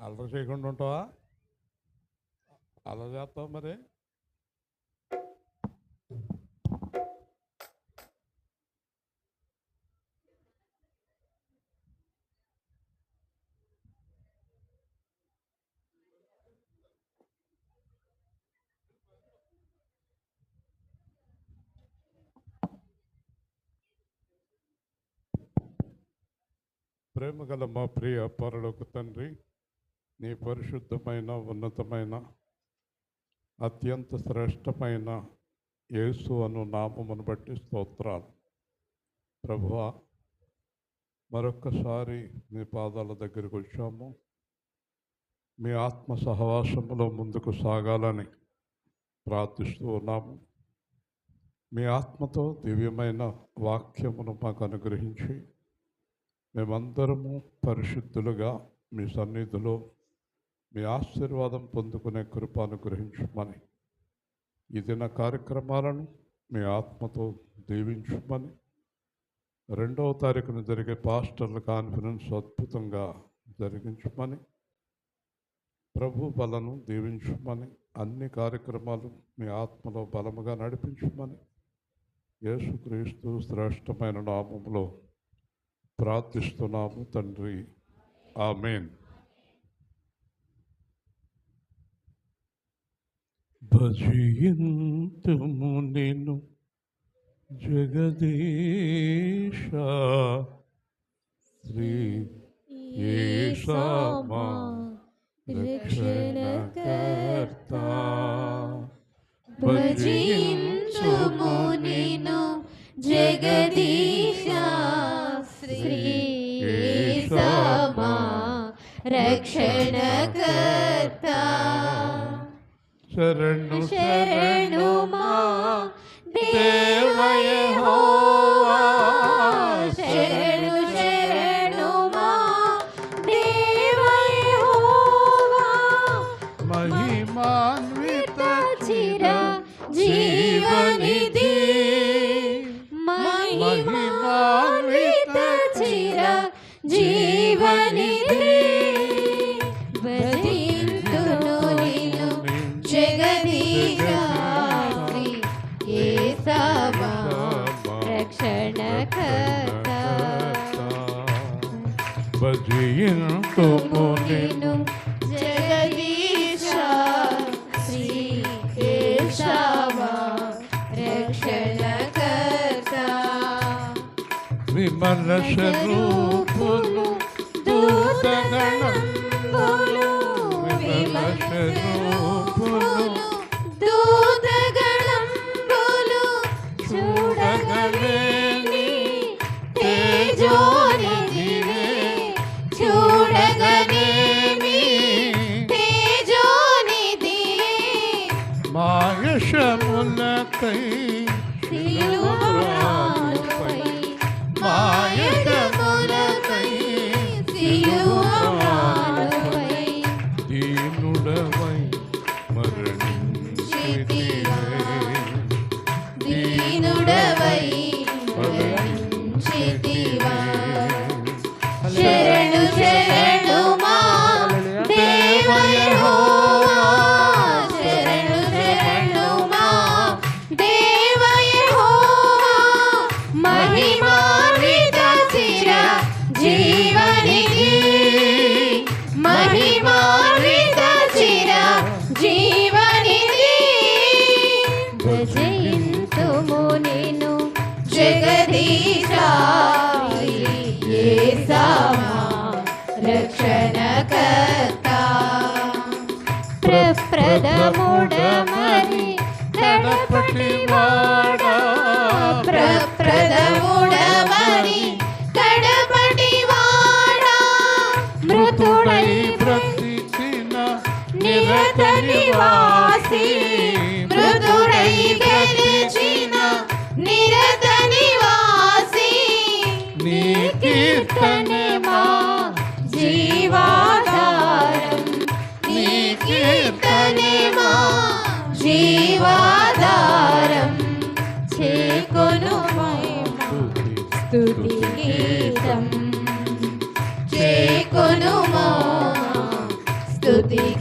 అల్లరి చేయకుండా ఉంటావా? అలా చేస్తావు మరి. ప్రేమ గల మా ప్రియ పరలోక తండ్రి, నీ పరిశుద్ధమైన ఉన్నతమైన అత్యంత శ్రేష్టమైన యేసు అను నామమును బట్టి స్తోత్రాలు. ప్రభువా, మరొక్కసారి మీ పాదాల దగ్గరికి వచ్చాము. మీ ఆత్మ సహవాసములో ముందుకు సాగాలని ప్రార్థిస్తూ ఉన్నాము. మీ ఆత్మతో దివ్యమైన వాక్యమును మాకు అనుగ్రహించి మేమందరము పరిశుద్ధులుగా మీ సన్నిధిలో మీ ఆశీర్వాదం పొందుకునే కృప అనుగ్రహించమని, ఈ దిన కార్యక్రమాలను మీ ఆత్మతో దీవించమని, 2వ తారీఖున జరిగే పాస్టర్ల కాన్ఫరెన్స్ అద్భుతంగా జరిగించమని, ప్రభు బలను దీవించమని, అన్ని కార్యక్రమాలు మీ ఆత్మలో బలముగా నడిపించమని యేసుక్రీస్తు శ్రేష్టమైన నామములో ప్రార్థిస్తున్నాము తండ్రి. ఆమేన్. భజయంతుము నిన్ను జగదీశ శ్రీ యేసమా రక్షణకర్త. భజయించుము నిన్ను జగదీశ శ్రీ యేసమా రక్షణకర్త. శరణు శరణు మా దేవ యెహోవా, శరణు శరణు మా దేవ యెహోవా. మహిమాన్విత చిర జీవనిధి, మహిమాన్విత చిర జీవనిధి. భజింతును నిన్ను జగదీశ శ్రీ యేసమా రక్షణకర్త. భజయంతుము నిన్ను జగదీశ శ్రీ యేసమా రక్షణకర్త. విమల స్వరూపులు దూతగణంబులు, విమల స్వరూపులు దూతగణంబులు చూడగలేని తేజోనిధివే, చూడగలేని తేజోనిధివే. మాయశములకై సిలువపై మాయములకై సిలువపై దీనుడవై మరణించితివే, దీనుడవై మరణించితివా. శరణు శరణు మా దేవ యెహోవా, శరణు శరణు మా దేవ యెహోవా. మహిమాన్విత చిర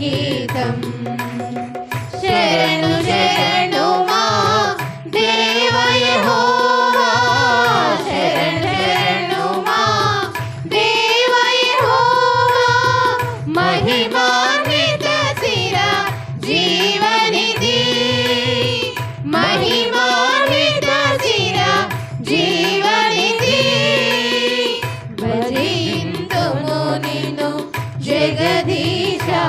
గీతం శరణు శరణు మా దేవ యెహోవా శరణు శరణు మా దేవ యెహోవా మహిమాన్విత శిర జీవనిధి మహిమాన్విత శిర జీవనిధి భజింతుము నిన్ను జగదీశా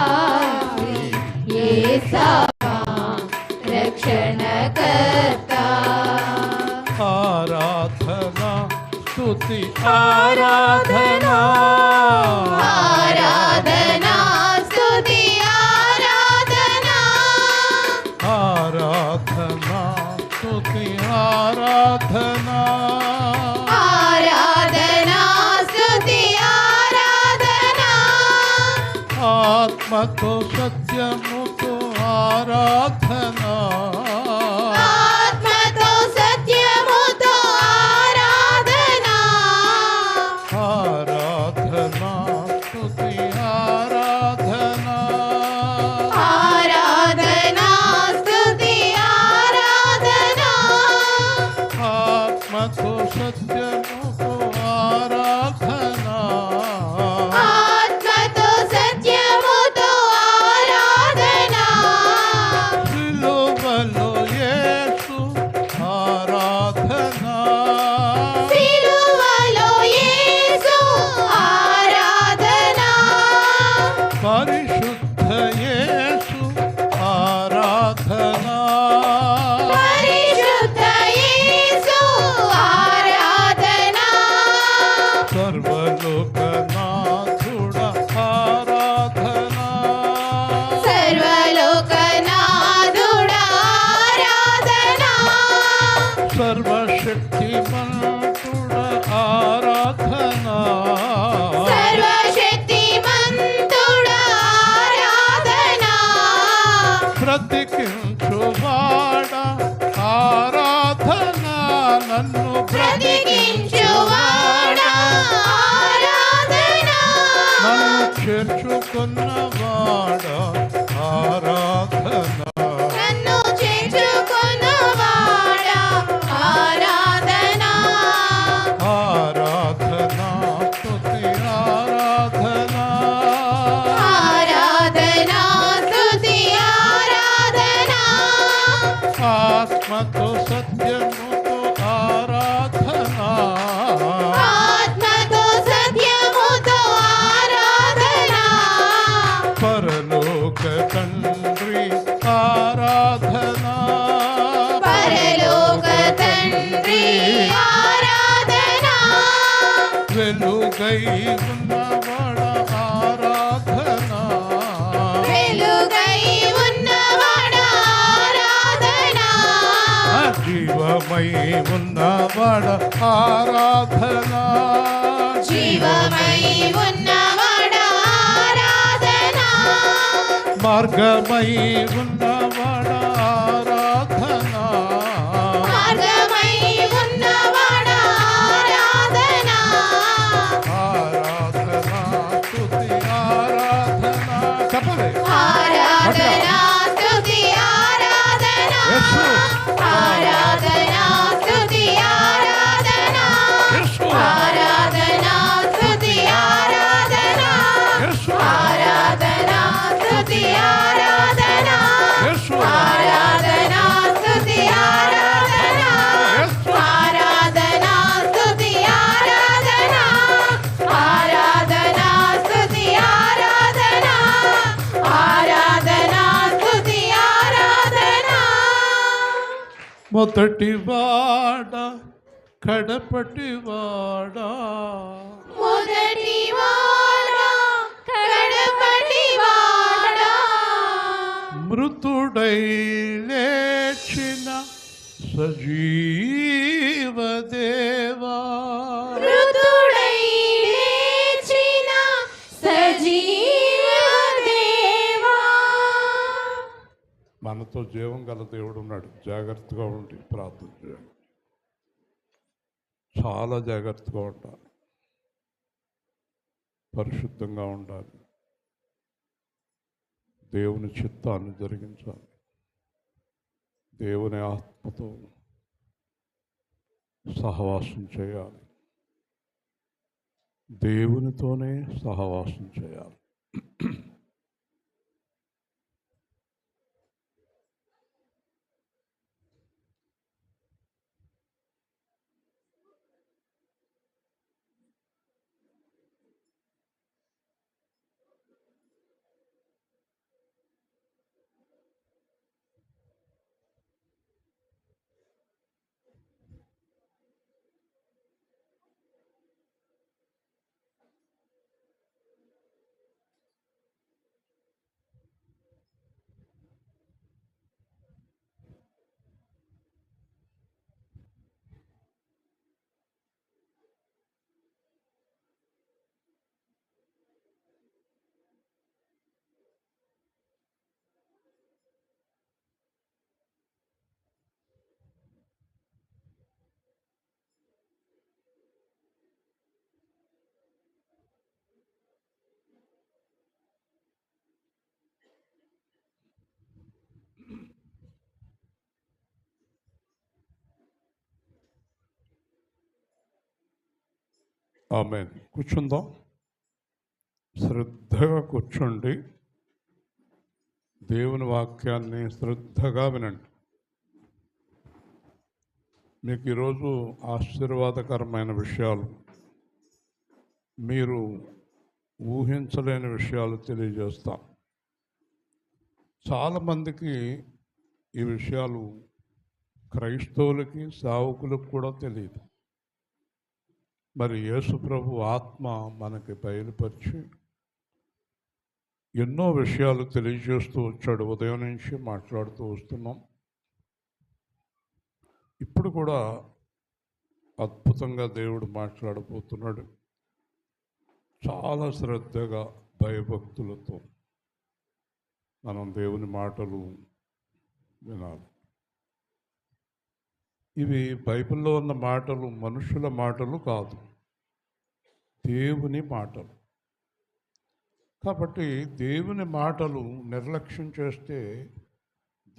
యేసవా రక్షణకర్తా ఆరాధనా స్తుతి ఆరాధనా ఆరాధనా స్తుతి ఆరాధనా ఆరాధనా స్తుతి ఆరాధనా ఆరాధనా స్తుతి ఆరాధనా ఆత్మతో సత్యముతో ఆరాధనా ఆత్మతో సత్యముతో ఆరాధనా ఆరాధనా స్తుతి ఆరాధనా ఆరాధనా స్తుతి ఆరాధనా ఆత్మతో సత్యముతో ఆరాధనా ఆత్మతో సత్యముతో ఆరాధనా సిలువలో యేసు ఆరాధనా సిలువలో యేసు ఆరాధనా పరిశుద్ధ యేసు ఆరాధనా పరిశుద్ధ యేసు ఆరాధనా సర్వలోకనాథుడ ఆరాధనా సర్వలోకనాథుడా ఆరాధనా సర్వశక్తిమంతుడ ఆరాధనా సర్వశక్తిమంతుడా ఆరాధనా బ్రతికించువాడ ఆరాధనా నన్ను బ్రతికించువాడా ఆరాధనా నన్ను చేర్చుకున్నవాడ ఆరాధనా నన్ను చేర్చుకున్నవాడా ఆరాధనా ఆరాధనా స్తుతి ఆరాధనా ఆరాధనా స్తుతి ఆరాధనా ఆత్మతో సత్యముతో ఆరాధనా ఆత్మతో సత్యముతో ఆరాధనా పరలోక తండ్రి ఆరాధనా పరలోక తండ్రి ఆరాధనా వెలుగై ఉన్నవాడ ఆరాధనా వెలుగై ఉన్నవాడా ఆరాధనా జీవమై ఉన్నవాడ ఆరాధనా జీవమై ఉన్నవాడా ఆరాధనా మార్గమై ఉన్నవాడ ఆరాధనా మార్గమై ఉన్నవాడా ఆరాధనా ఆరాధనా స్తుతి ఆరాధనా చెప్పలే ఆరాధనా స్తుతి ఆరాధనా యేసు ఆరాధనా స్తుతి ఆరాధనా యేసు ఆరాధనా స్తుతి ఆరాధనా యేసు ఆరాధనా స్తుతి ఆరాధనా యేసు ఆరాధనా స్తుతి ఆరాధనా యేసు ఆరాధనా స్తుతి ఆరాధనా ఆరాధనా స్తుతి ఆరాధనా ఆరాధనా స్తుతి ఆరాధనా మొదటివాడ కడపటివాడా మొదటివాడా కడపటివాడా మృతుడై లేచిన సజీవ దేవా మృతుడై లేచిన సజీవ దేవా మనతో జీవం గల దేవుడు ఉన్నాడు. జాగ్రత్తగా ఉండి ప్రార్థన చేయాలి. చాలా జాగ్రత్తగా ఉండాలి. పరిశుద్ధంగా ఉండాలి. దేవుని చిత్తాన్ని జరిగించాలి. దేవుని ఆత్మతో సహవాసం చేయాలి. దేవునితోనే సహవాసం చేయాలి. ఆమేన్. కూర్చుందాం. శ్రద్ధగా కూర్చోండి. దేవుని వాక్యాన్ని శ్రద్ధగా వినండి. మీకు ఈరోజు ఆశీర్వాదకరమైన విషయాలు, మీరు ఊహించలేని విషయాలు తెలియజేస్తాం. చాలామందికి ఈ విషయాలు క్రైస్తవులకి, సేవకులకు కూడా తెలియదు. మరి యేసు ప్రభు ఆత్మ మనకి బయలుపరిచి ఎన్నో విషయాలు తెలియజేస్తూ వచ్చాడు. ఉదయం నుంచి మాట్లాడుతూ వస్తున్నాం. ఇప్పుడు కూడా అద్భుతంగా దేవుడు మాట్లాడబోతున్నాడు. చాలా శ్రద్ధగా, భయభక్తులతో మనం దేవుని మాటలు వినాలి. ఇవి బైబిల్లో ఉన్న మాటలు మనుషుల మాటలు కాదు, దేవుని మాటలు. కాబట్టి దేవుని మాటలు నిర్లక్ష్యం చేస్తే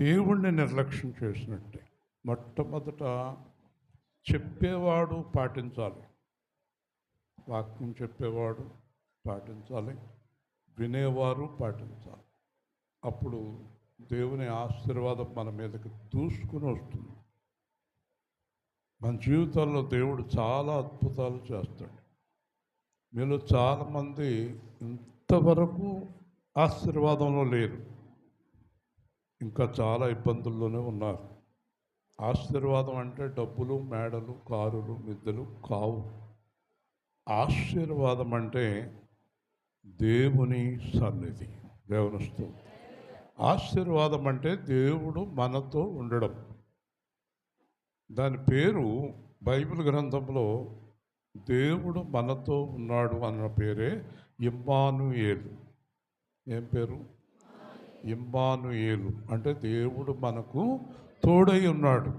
దేవుణ్ణి నిర్లక్ష్యం చేసినట్టే. మొట్టమొదట చెప్పేవాడు పాటించాలి. వాక్యం చెప్పేవాడు పాటించాలి, వినేవారు పాటించాలి. అప్పుడు దేవుని ఆశీర్వాదం మన మీదకి దూసుకుని వస్తుంది. మన జీవితాల్లో దేవుడు చాలా అద్భుతాలు చేస్తాడు. మీలో చాలామంది ఇంతవరకు ఆశీర్వాదంలో లేరు, ఇంకా చాలా ఇబ్బందుల్లోనే ఉన్నారు. ఆశీర్వాదం అంటే డబ్బులు, మేడలు, కారులు, మిద్దెలు కావు. ఆశీర్వాదం అంటే దేవుని సన్నిధి. దేవుని స్తోత్రం. ఆశీర్వాదం అంటే దేవుడు మనతో ఉండడం. దాని పేరు బైబిల్ గ్రంథంలో దేవుడు మనతో ఉన్నాడు అన్న పేరే ఇమ్మానుయేలు. ఏం పేరు? ఇమ్మానుయేలు అంటే దేవుడు మనకు తోడై ఉన్నాడు.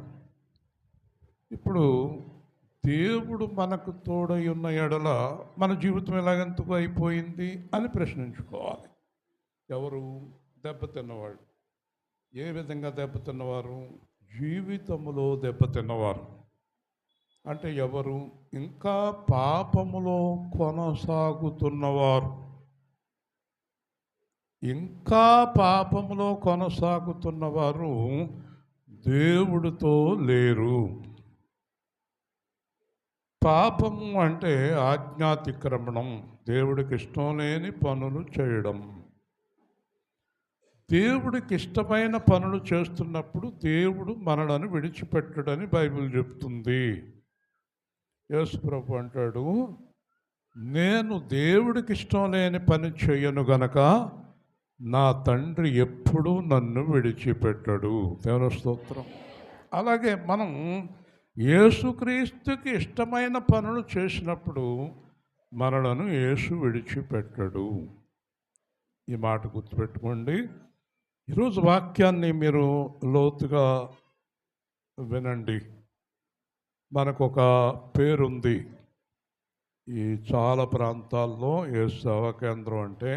ఇప్పుడు దేవుడు మనకు తోడై ఉన్న ఎడల మన జీవితం ఎలాగెందుకు అయిపోయింది అని ప్రశ్నించుకోవాలి. ఎవరు? దెబ్బతిన్నవాడు. ఏ విధంగా దెబ్బతిన్నవారు? జీవితంలో దెబ్బతిన్నవారు. అంటే ఎవరు? ఇంకా పాపములో కొనసాగుతున్నవారు. ఇంకా పాపములో కొనసాగుతున్నవారు దేవుడితో లేరు. పాపము అంటే ఆజ్ఞాతిక్రమణం, దేవుడికి ఇష్టం లేని పనులు చేయడం. దేవుడికి ఇష్టమైన పనులు చేస్తున్నప్పుడు దేవుడు మనలను విడిచిపెట్టడని బైబిల్ చెప్తుంది. యేసు ప్రభు అంటాడు, నేను దేవుడికి ఇష్టం లేని పని చేయను గనక నా తండ్రి ఎప్పుడూ నన్ను విడిచిపెట్టడు. దేవుని స్తోత్రం. అలాగే మనం యేసుక్రీస్తుకి ఇష్టమైన పనులు చేసినప్పుడు మనలను యేసు విడిచిపెట్టడు. ఈ మాట గుర్తుపెట్టుకోండి. ఈరోజు వాక్యాన్ని మీరు లోతుగా వినండి. మనకు ఒక పేరుంది ఈ చాలా ప్రాంతాల్లో. యేసు సేవా కేంద్రం అంటే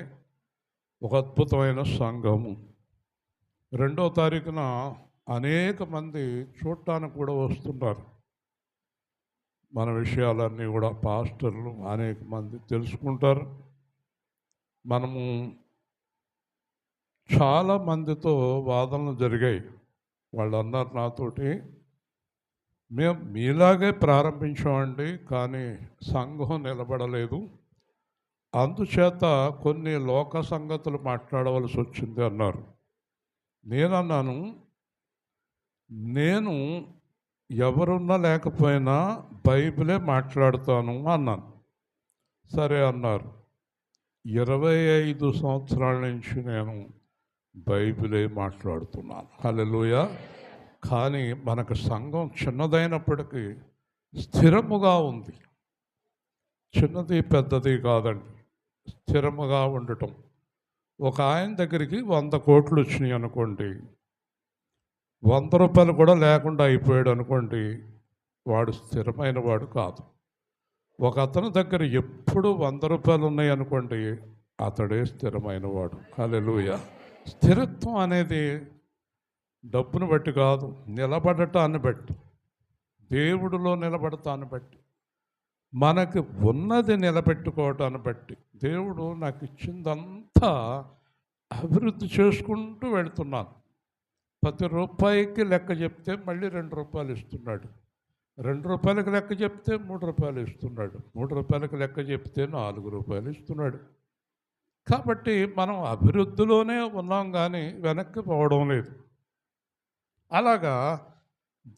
ఒక అద్భుతమైన సంఘము. 2వ తారీఖున అనేక మంది చూడటానికి కూడా వస్తున్నారు. మన విషయాలన్నీ కూడా పాస్టర్లు అనేక మంది తెలుసుకుంటారు. మనము చాలా మందితో వాదనలు జరిగాయి. వాళ్ళు అన్నారు నాతోటి, మేము మీలాగే ప్రారంభించామండి, కానీ సంఘం నిలబడలేదు, అందుచేత కొన్ని లోక సంగతులు మాట్లాడవలసి వచ్చింది అన్నారు. నేనన్నాను, నేను ఎవరున్నా లేకపోయినా బైబిలే మాట్లాడుతాను అన్నాను. సరే అన్నారు. 25 సంవత్సరాల నుంచి నేను బైబిలే మాట్లాడుతున్నాను. హల్లెలూయా. కానీ మనకు సంఘం చిన్నదైనప్పటికీ స్థిరముగా ఉంది. చిన్నది పెద్దది కాదండి, స్థిరముగా ఉండటం. ఒక ఆయన దగ్గరికి 100 కోట్లు వచ్చినాయి అనుకోండి, 100 రూపాయలు కూడా లేకుండా అయిపోయాడు అనుకోండి, వాడు స్థిరమైన వాడు కాదు. ఒక అతని దగ్గర ఎప్పుడు 100 రూపాయలు ఉన్నాయి అనుకోండి, అతడే స్థిరమైన వాడు. హల్లెలూయా. స్థిరత్వం అనేది డబ్బును బట్టి కాదు, నిలబడటాన్ని బట్టి, దేవుడిలో నిలబడటాన్ని బట్టి, మనకు ఉన్నది నిలబెట్టుకోవటాన్ని బట్టి. దేవుడు నాకు ఇచ్చిందంతా అభివృద్ధి చేసుకుంటూ వెళుతున్నాను. ప్రతి రూపాయికి లెక్క చెప్తే మళ్ళీ 2 రూపాయలు ఇస్తున్నాడు. 2 రూపాయలకి లెక్క చెప్తే 3 రూపాయలు ఇస్తున్నాడు. 3 రూపాయలకి లెక్క చెప్తే 4 రూపాయలు ఇస్తున్నాడు. కాబట్టి మనం అభివృద్ధిలోనే ఉన్నాం, కానీ వెనక్కి పోవడం లేదు. అలాగా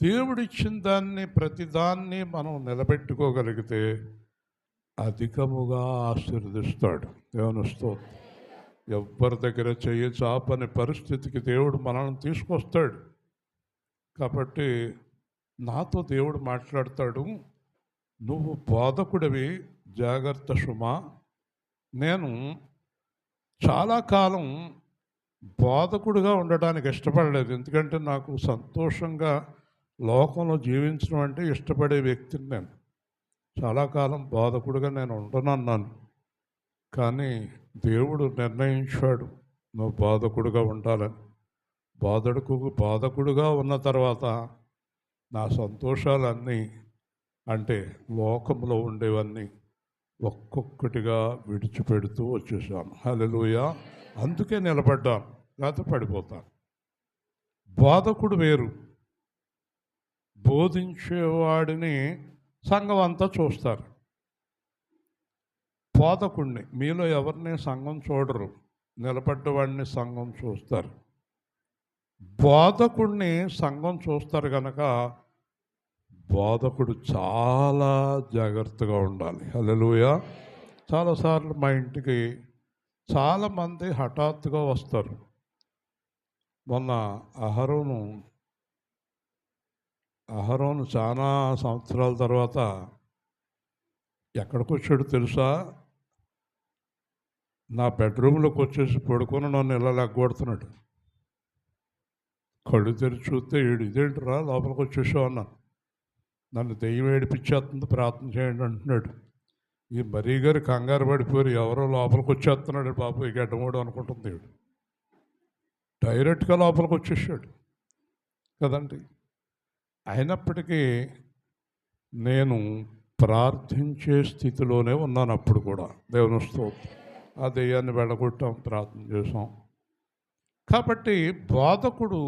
దేవుడిచ్చిన దాన్ని, ప్రతిదాన్ని మనం నిలబెట్టుకోగలిగితే అధికముగా ఆశీర్వదిస్తాడు. దేవుని స్తోత్రం. ఎవ్వరి దగ్గర చెయ్యి చాపని పరిస్థితికి దేవుడు మనల్ని తీసుకొస్తాడు. కాబట్టి నాతో దేవుడు మాట్లాడతాడు, నువ్వు బోధకుడివి, జాగ్రత్త సుమా. నేను చాలా కాలం బోధకుడిగా ఉండడానికి ఇష్టపడలేదు. ఎందుకంటే నాకు సంతోషంగా లోకంలో జీవించడం అంటే ఇష్టపడే వ్యక్తిని నేను. చాలా కాలం బోధకుడిగా నేను ఉండనన్నాను. కానీ దేవుడు నిర్ణయించాడు నువ్వు బోధకుడిగా ఉండాలని. బోధకుడిగా ఉన్న తర్వాత నా సంతోషాలన్నీ, అంటే లోకంలో ఉండేవన్నీ ఒక్కొక్కటిగా విడిచిపెడుతూ వచ్చేసాను. హల్లెలూయా. అందుకే నిలబడ్డాను, లేకపోతే పడిపోతాను. బోధకుడు వేరు, బోధించేవాడిని సంఘం అంతా చూస్తారు. బోధకుడిని, మీలో ఎవరిని సంఘం చూడరు, నిలబడ్డవాడిని సంఘం చూస్తారు. బోధకుడిని సంఘం చూస్తారు కనుక బోధకుడు చాలా జాగ్రత్తగా ఉండాలి. హల్లెలూయా. చాలాసార్లు మా ఇంటికి చాలామంది హఠాత్తుగా వస్తారు. మొన్న అహరోను చాలా సంవత్సరాల తర్వాత ఎక్కడికి వచ్చాడు తెలుసా? నా బెడ్రూమ్లోకి వచ్చేసి పడుకొని నన్ను ఇలా లెగ్గొడుతున్నాడు. కళ్ళు తెరిచి చూస్తే ఇదేంటిరా లోపలికి వచ్చేసావు అన్నాను. నన్ను దెయ్యం ఏడిపించేస్తుంది, ప్రార్థన చేయండి అంటున్నాడు. ఈ మరీ గారు కంగారు పడిపోయారు, ఎవరో లోపలికి వచ్చేస్తున్నాడు బాబు, ఈ గడ్డమూడు అనుకుంటుంది దేవుడు. డైరెక్ట్గా లోపలికి వచ్చేసాడు కదండి. అయినప్పటికీ నేను ప్రార్థించే స్థితిలోనే ఉన్నాను అప్పుడు కూడా. దేవుని స్తోత్రం. ఆ దెయ్యాన్ని వెళ్ళగొట్టాం, ప్రార్థన చేసాం. కాబట్టి బోధకుడు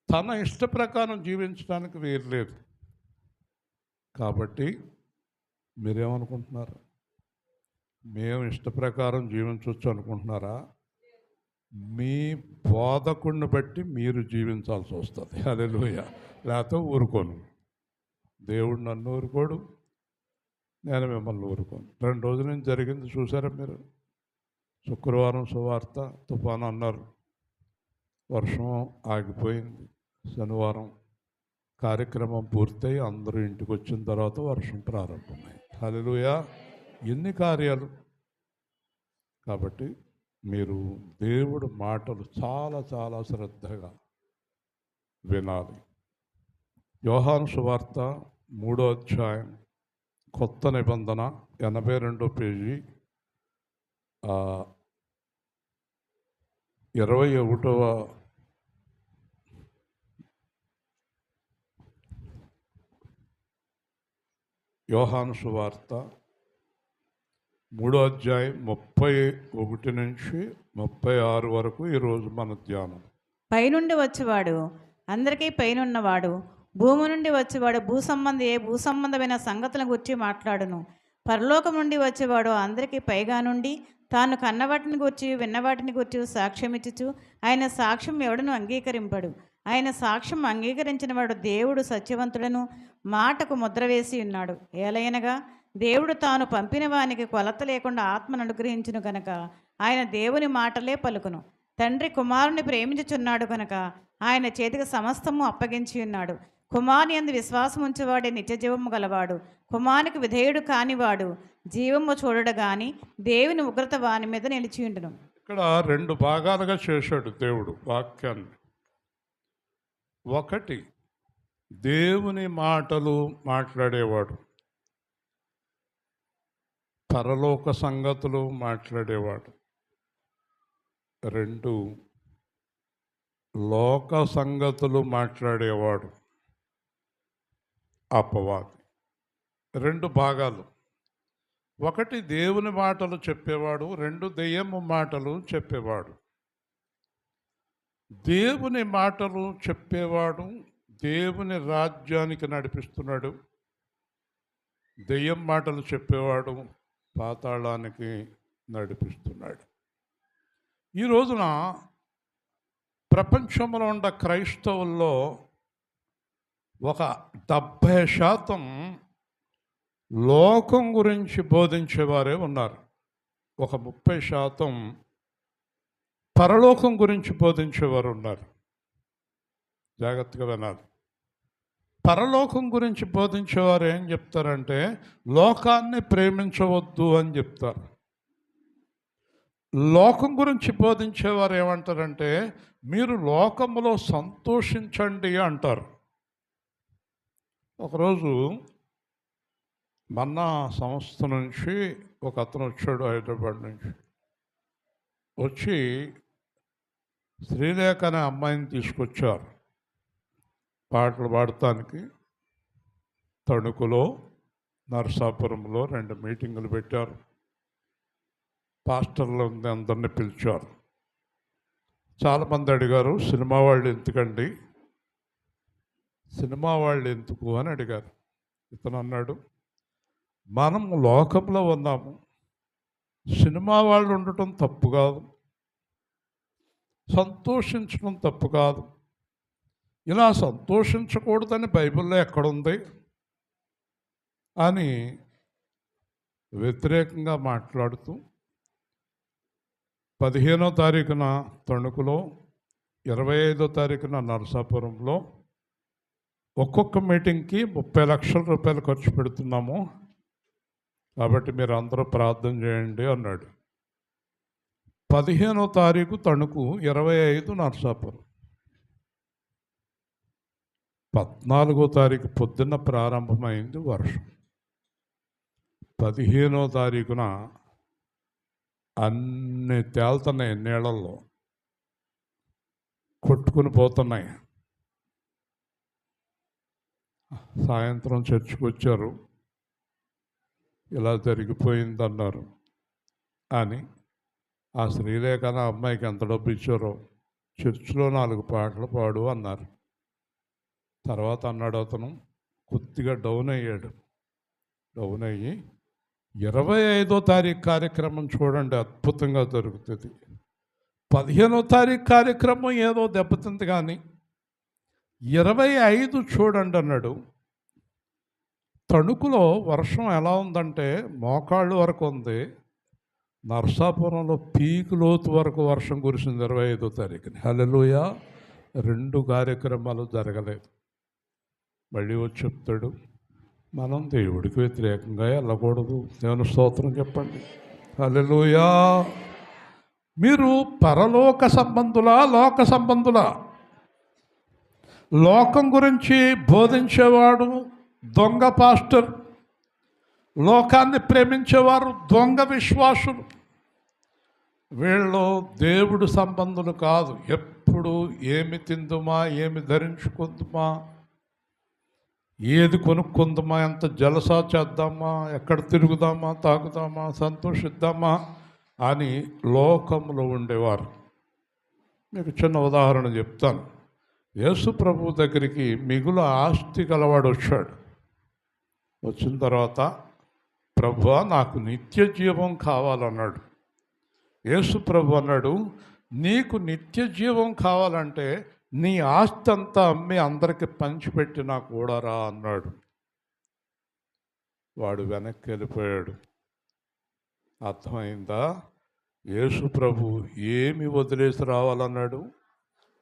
తన ఇష్ట ప్రకారం జీవించడానికి వీల్లేదు. కాబట్టి మీరేమనుకుంటున్నారు? మేము ఇష్ట ప్రకారం జీవించవచ్చు అనుకుంటున్నారా? మీ బోధకుడిని బట్టి మీరు జీవించాల్సి వస్తుంది. హల్లెలూయా. లేకపోతే ఊరుకోను. దేవుడు నన్ను ఊరుకోడు, నేను మిమ్మల్ని ఊరుకోను. 2 రోజుల నుంచి జరిగింది చూసారా మీరు? శుక్రవారం సువార్త తుఫాను అన్నారు, వర్షం ఆగిపోయింది. శనివారం కార్యక్రమం పూర్తయి అందరూ ఇంటికి వచ్చిన తర్వాత వర్షం ప్రారంభమైంది. హల్లెలూయా. ఎన్ని కార్యాలు! కాబట్టి మీరు దేవుడు మాటలు చాలా చాలా శ్రద్ధగా వినాలి. యోహాను సువార్త 3వ అధ్యాయం, కొత్త నిబంధన, 82వ పేజీ, 21వ యోహాను సువార్త 3వ అధ్యాయం 31 నుంచి 36 వరకు ఈరోజు మన ధ్యానం. పైనుండి వచ్చేవాడు అందరికీ పైనున్నవాడు, భూమి నుండి వచ్చేవాడు భూసంబంధమైన సంగతుల గురించి మాట్లాడును. పరలోకం నుండి వచ్చేవాడు అందరికీ పైగా నుండి తాను కన్నవాటిని గురించి విన్నవాటిని గురించి సాక్ష్యమిచ్చుచు ఆయన సాక్ష్యం ఎవడను అంగీకరింపడు. ఆయన సాక్ష్యం అంగీకరించిన వాడు దేవుడు సత్యవంతుడను మాటకు ముద్ర వేసి ఉన్నాడు. ఏలయనగా దేవుడు తాను పంపిన వానికి కొలత లేకుండా ఆత్మను అనుగ్రహించును కనుక ఆయన దేవుని మాటలే పలుకును. తండ్రి కుమారుని ప్రేమించుచున్నాడు కనుక ఆయన చేతికి సమస్తము అప్పగించి ఉన్నాడు. కుమారుని యందు విశ్వాసం ఉంచేవాడే నిత్యజీవము గలవాడు. కుమారునికి విధేయుడు కానివాడు జీవము చూడడు గాని దేవుని ఉగ్రత వాని మీద నిలిచియుండును. ఇక్కడ 2 భాగాలుగా చేశాడు దేవుడు వాక్యాన్ని. ఒకటి, దేవుని మాటలు మాట్లాడేవాడు, పరలోక సంగతులు మాట్లాడేవాడు. 2, లోక సంగతులు మాట్లాడేవాడు అపవాది. 2 భాగాలు. ఒకటి దేవుని మాటలు చెప్పేవాడు, 2 దెయ్యము మాటలు చెప్పేవాడు. దేవుని మాటలు చెప్పేవాడు దేవుని రాజ్యానికి నడిపిస్తున్నాడు. దెయ్యం మాటలు చెప్పేవాడు పాతాళానికి నడిపిస్తున్నాడు. ఈ రోజున ప్రపంచంలో ఉన్న క్రైస్తవుల్లో ఒక 70% లోకం గురించి బోధించేవారే ఉన్నారు. ఒక 30% పరలోకం గురించి బోధించేవారు ఉన్నారు. జాగ్రత్తగా వినాలి. పరలోకం గురించి బోధించేవారు ఏం చెప్తారంటే లోకాన్ని ప్రేమించవద్దు అని చెప్తారు. లోకం గురించి బోధించేవారు ఏమంటారంటే మీరు లోకములో సంతోషించండి అంటారు. ఒకరోజు మన్నా సంస్థ నుంచి ఒక అతను వచ్చాడు, హైదరాబాద్ నుంచి వచ్చి శ్రీలేఖ అనే అమ్మాయిని తీసుకొచ్చారు పాటలు పాడటానికి. తణుకులో నరసాపురంలో 2 మీటింగులు పెట్టారు. పాస్టర్లు అందరినీ పిలిచారు. చాలామంది అడిగారు, సినిమా వాళ్ళు ఎందుకండి, సినిమా వాళ్ళు ఎందుకు అని అడిగారు. ఇతను అన్నాడు, మనం లోకంలో ఉన్నాము, సినిమా వాళ్ళు ఉండటం తప్పు కాదు, సంతోషించడం తప్పు కాదు. ఇలా సంతోషించకూడదని బైబిల్లో ఎక్కడుంది అని వ్యతిరేకంగా మాట్లాడుతూ 15వ తారీఖున తణుకులో, 25వ తారీఖున నరసాపురంలో ఒక్కొక్క మీటింగ్కి 30 లక్షల రూపాయలు ఖర్చు పెడుతున్నాము, కాబట్టి మీరు అందరూ ప్రార్థన చేయండి అన్నాడు. 15వ తారీఖు తణుకు, 25 నరసాపురం. 14వ తారీఖు పొద్దున్న ప్రారంభమైంది వర్షం. 15వ తారీఖున అన్నీ తేలుతున్నాయి, నీళ్ళల్లో కొట్టుకుని పోతున్నాయి. సాయంత్రం చర్చికి వచ్చారు, ఇలా జరిగిపోయిందన్నారు అని. ఆ శ్రీలేఖ అనే అమ్మాయికి ఎంత డబ్బు ఇచ్చారో చర్చిలో 4 పాటలు పాడు అన్నారు. తర్వాత అన్నాడు అతను, కొద్దిగా డౌన్ అయ్యాడు. డౌన్ అయ్యి 25వ తారీఖు కార్యక్రమం చూడండి, అద్భుతంగా జరుగుతుంది. 15వ తారీఖు కార్యక్రమం ఏదో దెబ్బతింది కానీ 25 చూడండి అన్నాడు. తణుకులో వర్షం ఎలా ఉందంటే మోకాళ్ళు వరకు ఉంది. నరసాపురంలో పీకు లోతు వరకు వర్షం కురిసింది 25వ తారీఖుని. హల్లెలూయా. 2 కార్యక్రమాలు జరగలేదు. మళ్ళీ వచ్చి చెప్తాడు, మనం దేవుడికి వ్యతిరేకంగా వెళ్ళకూడదు. దేవుని స్తోత్రం చెప్పండి. హల్లెలూయా. మీరు పరలోక సంబంధులా లోక సంబంధులా? లోకం గురించి బోధించేవాడు దొంగ పాస్టర్, లోకాన్ని ప్రేమించేవారు దొంగ విశ్వాసులు. వీళ్ళు దేవుడు సంబంధులు కాదు. ఎప్పుడు ఏమి తిందుమా, ఏమి ధరించుకుందుమా, ఏది కొనుక్కుందామా, ఎంత జలసా చేద్దామా, ఎక్కడ తిరుగుదామా, తాగుదామా, సంతోషిద్దామా అని లోకంలో ఉండేవారు. మీకు చిన్న ఉదాహరణ చెప్తాను. యేసు ప్రభు దగ్గరికి మిగులు ఆస్తి గలవాడు వచ్చాడు. వచ్చిన తర్వాత, ప్రభువా నాకు నిత్య జీవం కావాలన్నాడు. యేసు ప్రభు అన్నాడు, నీకు నిత్య జీవం కావాలంటే నీ ఆస్తి అంతా అమ్మి అందరికి పంచిపెట్టినా కూడా రా అన్నాడు. వాడు వెనక్కి వెళ్ళిపోయాడు. అర్థమైందా? యేసు ప్రభు ఏమి వదిలేసి రావాలన్నాడు?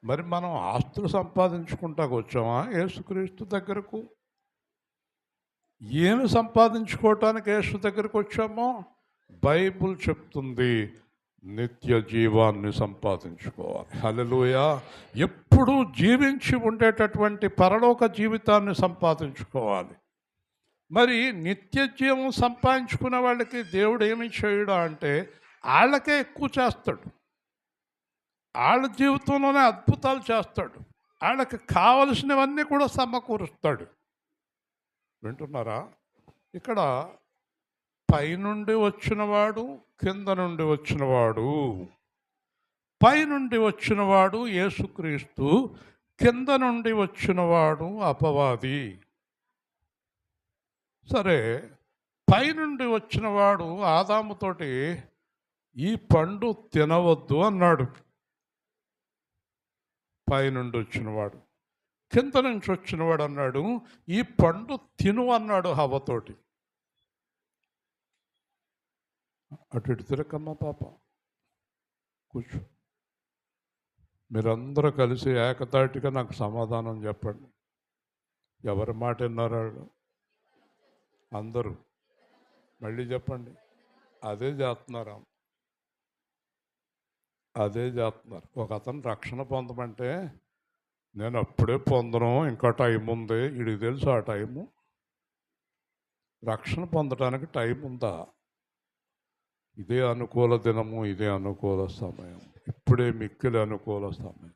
మరి మనం ఆస్తులు సంపాదించుకుంటాకు వచ్చామా యేసుక్రీస్తు దగ్గరకు? ఏమి సంపాదించుకోవటానికి యేసు దగ్గరకు వచ్చామో బైబుల్ చెప్తుంది, నిత్య జీవాన్ని సంపాదించుకోవాలి. హల్లెలూయా! ఎప్పుడూ జీవించి ఉండేటటువంటి పరలోక జీవితాన్ని సంపాదించుకోవాలి. మరి నిత్య జీవం సంపాదించుకునే వాళ్ళకి దేవుడు ఏమి చేయడా అంటే వాళ్ళకే ఎక్కువ చేస్తాడు. వాళ్ళ జీవితంలోనే అద్భుతాలు చేస్తాడు. వాళ్ళకి కావలసినవన్నీ కూడా సమకూరుస్తాడు. వింటున్నారా? ఇక్కడ పైనుండి వచ్చినవాడు, కింద నుండి వచ్చినవాడు. పైనుండి వచ్చినవాడు యేసుక్రీస్తు, కింద నుండి వచ్చినవాడు అపవాది. సరే, పైనుండి వచ్చినవాడు ఆదాముతోటి ఈ పండు తినవద్దు అన్నాడు. పైనుండి వచ్చినవాడు. కింద నుంచి వచ్చినవాడు అన్నాడు, ఈ పండు తిను అన్నాడు హవ్వతోటి. అటు ఇటు తిరగమ్మ పాప, కూర్చో. మీరందరూ కలిసి ఏకతాటిగా నాకు సమాధానం చెప్పండి. ఎవరి మాట విన్నారు వాళ్ళు? అందరూ మళ్ళీ చెప్పండి. అదే చేస్తున్నారు, అదే చేస్తున్నారు. ఒక అతను రక్షణ పొందమంటే నేను అప్పుడే పొందను, ఇంకా టైం ఉంది. వీడికి తెలుసు ఆ టైము. రక్షణ పొందడానికి టైం ఉందా? ఇదే అనుకూల దినము, ఇదే అనుకూల సమయం, ఇప్పుడే మిక్కిలి అనుకూల సమయం.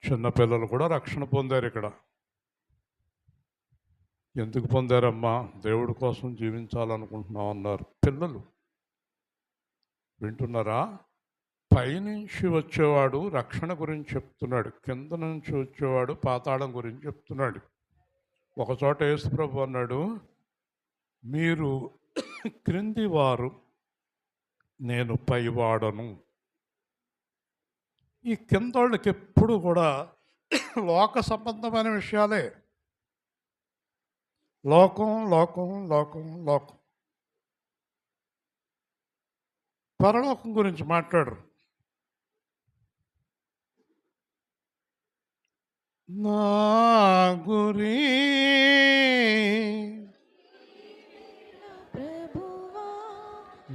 చిన్నపిల్లలు కూడా రక్షణ పొందారు ఇక్కడ. ఎందుకు పొందారమ్మా? దేవుడి కోసం జీవించాలనుకుంటున్నాం అన్నారు పిల్లలు. వింటున్నారా? పైనుంచి వచ్చేవాడు రక్షణ గురించి చెప్తున్నాడు, కింద నుంచి వచ్చేవాడు పాతాళం గురించి చెప్తున్నాడు. ఒకచోట యేసుప్రభు అన్నాడు, మీరు క్రింది వారు, నేను పైవాడను. ఈ కింద వాళ్ళకి ఎప్పుడు కూడా లోక సంబంధమైన విషయాలే. లోకం లోకం లోకం లోకం. పరలోకం గురించి మాట్లాడరు. నా గురి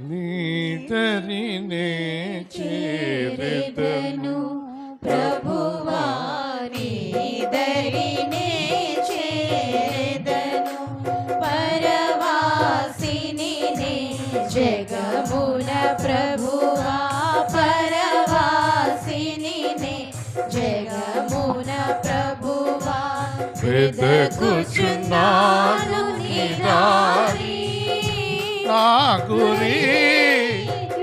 నీదరినే చేరెదను, ప్రభువా నీదరినే చేరెదను, పరవాసిని నే జగమున ప్రభువా, పరవాసిని నే జగమున ప్రభువా, వెదకుచున్నాను నీ దారి, నా గురి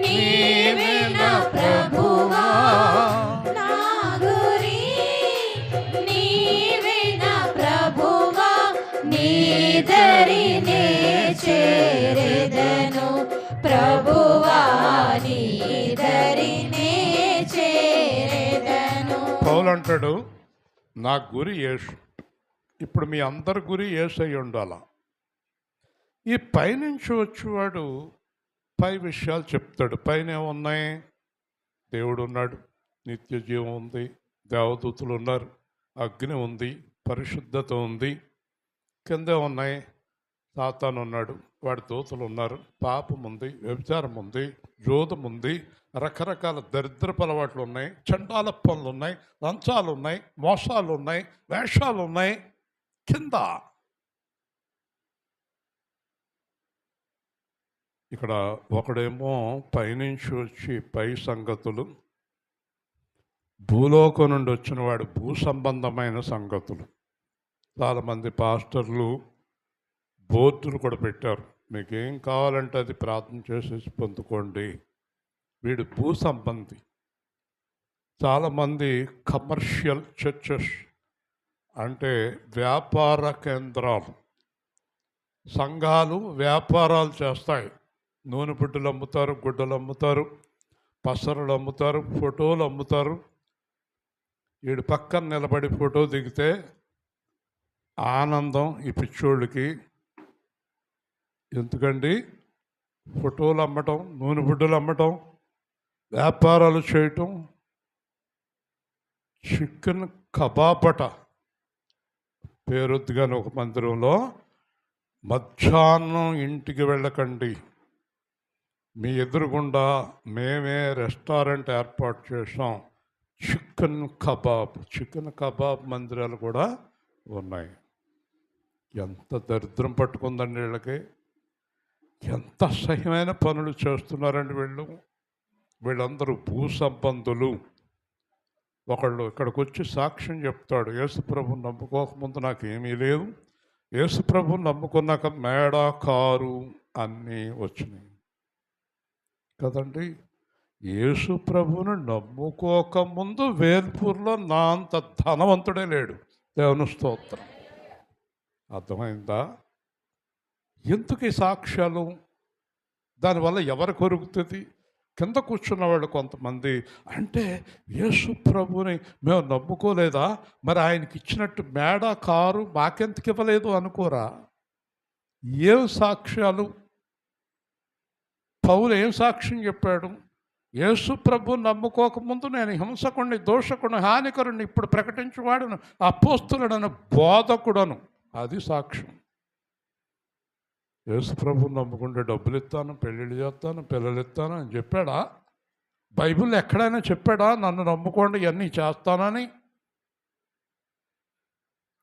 నీవే నా ప్రభువా, నా గురి నీవే నా ప్రభువా, నీదరినే చేరెదను, ప్రభువా నీదరినే చేరెదను. పౌలు అంటాడు, నా గురి యేసు. ఇప్పుడు మీ అందరి గురి యేసు అయి ఉండాలా. ఈ పైనుంచి వచ్చేవాడు పై విషయాలు చెప్తాడు. పైన ఏమున్నాయి? దేవుడు ఉన్నాడు, నిత్య జీవం ఉంది, దేవదూతులు ఉన్నారు, అగ్ని ఉంది, పరిశుద్ధత ఉంది. కింద ఉన్నాయి, సాతాను ఉన్నాడు, వాడి దూతలు ఉన్నారు, పాపం ఉంది, వ్యభిచారం ఉంది, జోదం ఉంది, రకరకాల దరిద్రపు అలవాట్లు ఉన్నాయి, చండాల పనులు ఉన్నాయి, లంచాలు ఉన్నాయి, మోసాలు ఉన్నాయి, వేషాలు ఉన్నాయి. కింద ఇక్కడ ఒకడేమో పైనుంచి వచ్చి పై సంగతులు, భూలోకం నుండి వచ్చిన వాడు భూ సంబంధమైన సంగతులు. చాలామంది పాస్టర్లు బోర్డులు కూడా పెట్టారు, మీకు ఏం కావాలంటే అది ప్రార్థన చేసేసి పొందుకోండి. వీడు భూ సంబంధి. చాలామంది కమర్షియల్ చర్చెస్ అంటే వ్యాపార కేంద్రాలు, సంఘాలు వ్యాపారాలు చేస్తాయి. నూనె బుడ్డలు అమ్ముతారు, గుడ్డలు అమ్ముతారు, పసరులు అమ్ముతారు, ఫోటోలు అమ్ముతారు. వీడు పక్కన నిలబడి ఫోటో దిగితే ఆనందం ఈ పిచ్చోళ్ళకి. ఎందుకండి ఫోటోలు అమ్మటం, నూనె బుడ్డలు అమ్మటం, వ్యాపారాలు చేయటం. చికెన్ కబాబట పేరొద్దుగాని ఒక మందిరంలో మధ్యాహ్నం ఇంటికి వెళ్ళకండి, మీ ఎదురుగుండా మేమే రెస్టారెంట్ ఏర్పాటు చేసాం, చికెన్ కబాబ్ మందిరాలు కూడా ఉన్నాయి. ఎంత దరిద్రం పట్టుకుందండి వీళ్ళకి, ఎంత అసహ్యమైన పనులు చేస్తున్నారండి వీళ్ళందరూ భూ సంబంధులు. ఒకళ్ళు ఇక్కడికి వచ్చి సాక్ష్యం చెప్తాడు, యేసుప్రభుని నమ్ముకోకముందు నాకు ఏమీ లేదు, యేసుప్రభుని నమ్ముకున్నాక మేడ, కారు అన్నీ వచ్చినాయి కదండి. యేసుప్రభుని నమ్ముకోకముందు వేల్పూర్లో నా అంత ధనవంతుడే లేడు. దేవుని స్తోత్రం. అర్థమైందా? ఎందుకు ఈ సాక్ష్యాలు? దానివల్ల ఎవరు కొరుకుతుంది? కింద కూర్చున్న వాళ్ళు కొంతమంది అంటే యేసు ప్రభుని మేము నమ్ముకోలేదా, మరి ఆయనకి ఇచ్చినట్టు మేడ, కారు మాకెందుకు ఇవ్వలేదు అనుకోరా? ఏం సాక్ష్యాలు? పౌలు ఏం సాక్ష్యం చెప్పాడు? యేసు ప్రభు నమ్ముకోకముందు నేను హింసకుడిని, దోషకుడిని, హానికరుడిని, ఇప్పుడు ప్రకటించేవాడును, అపోస్తులుడను, బోధకుడను. అది సాక్ష్యం. యేసు ప్రభుని నమ్ముకుంటే డబ్బులు ఇస్తాను, పెళ్ళిళ్ళు చేస్తాను, పిల్లలు ఇస్తాను అని చెప్పాడా? బైబిల్ ఎక్కడైనా చెప్పాడా నన్ను నమ్ముకోండి ఇవన్నీ చేస్తానని?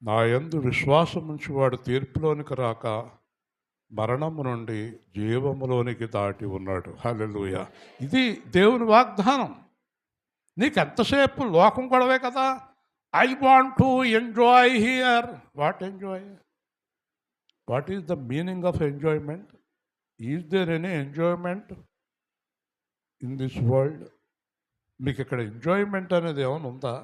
నా యందు విశ్వాసం ఉంచి వాడు తీర్పులోనికి రాక మరణము నుండి జీవములోనికి దాటి ఉన్నాడు. హల్లెలూయా. ఇది దేవుని వాగ్దానం. నీకు ఎంతసేపు లోకం గొడవే కదా. I want to enjoy here. What enjoy? What is the meaning of enjoyment? Is there any enjoyment in this world? మీకు ఇక్కడ ఎంజాయ్మెంట్ అనేది ఏమైనా ఉందా?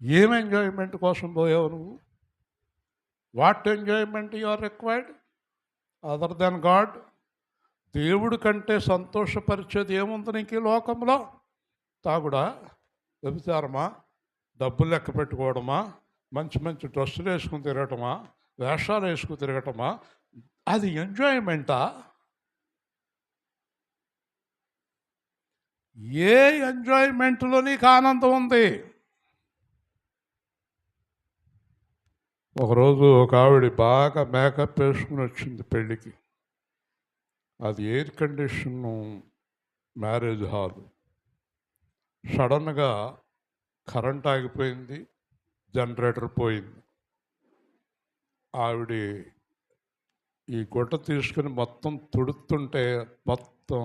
ఏం ఎంజాయ్మెంట్ కోసం పోయావు నువ్వు? What enjoyment you are required other than God? దేవుడి కంటే సంతోషపరిచేది ఏముంది నీకు ఈ లోకంలో? తాగుడా, వ్యభిచారమా, డబ్బులు లెక్క పెట్టుకోవడమా, మంచి మంచి డ్రెస్సులు వేసుకుని తిరగటమా, వేషాలు వేసుకుని తిరగటమా? అది ఎంజాయ్మెంటా? ఏ ఎంజాయ్మెంట్లో నీకు ఆనందం ఉంది? ఒకరోజు ఒక ఆవిడ బాగా మేకప్ వేసుకుని వచ్చింది పెళ్ళికి. అది ఎయిర్ కండిషన్ మ్యారేజ్ హాల్. సడన్గా కరెంట్ ఆగిపోయింది, జనరేటర్ పోయింది. ఆవిడ ఈ గుడ్డ తీసుకుని మొత్తం తుడుతుంటే మొత్తం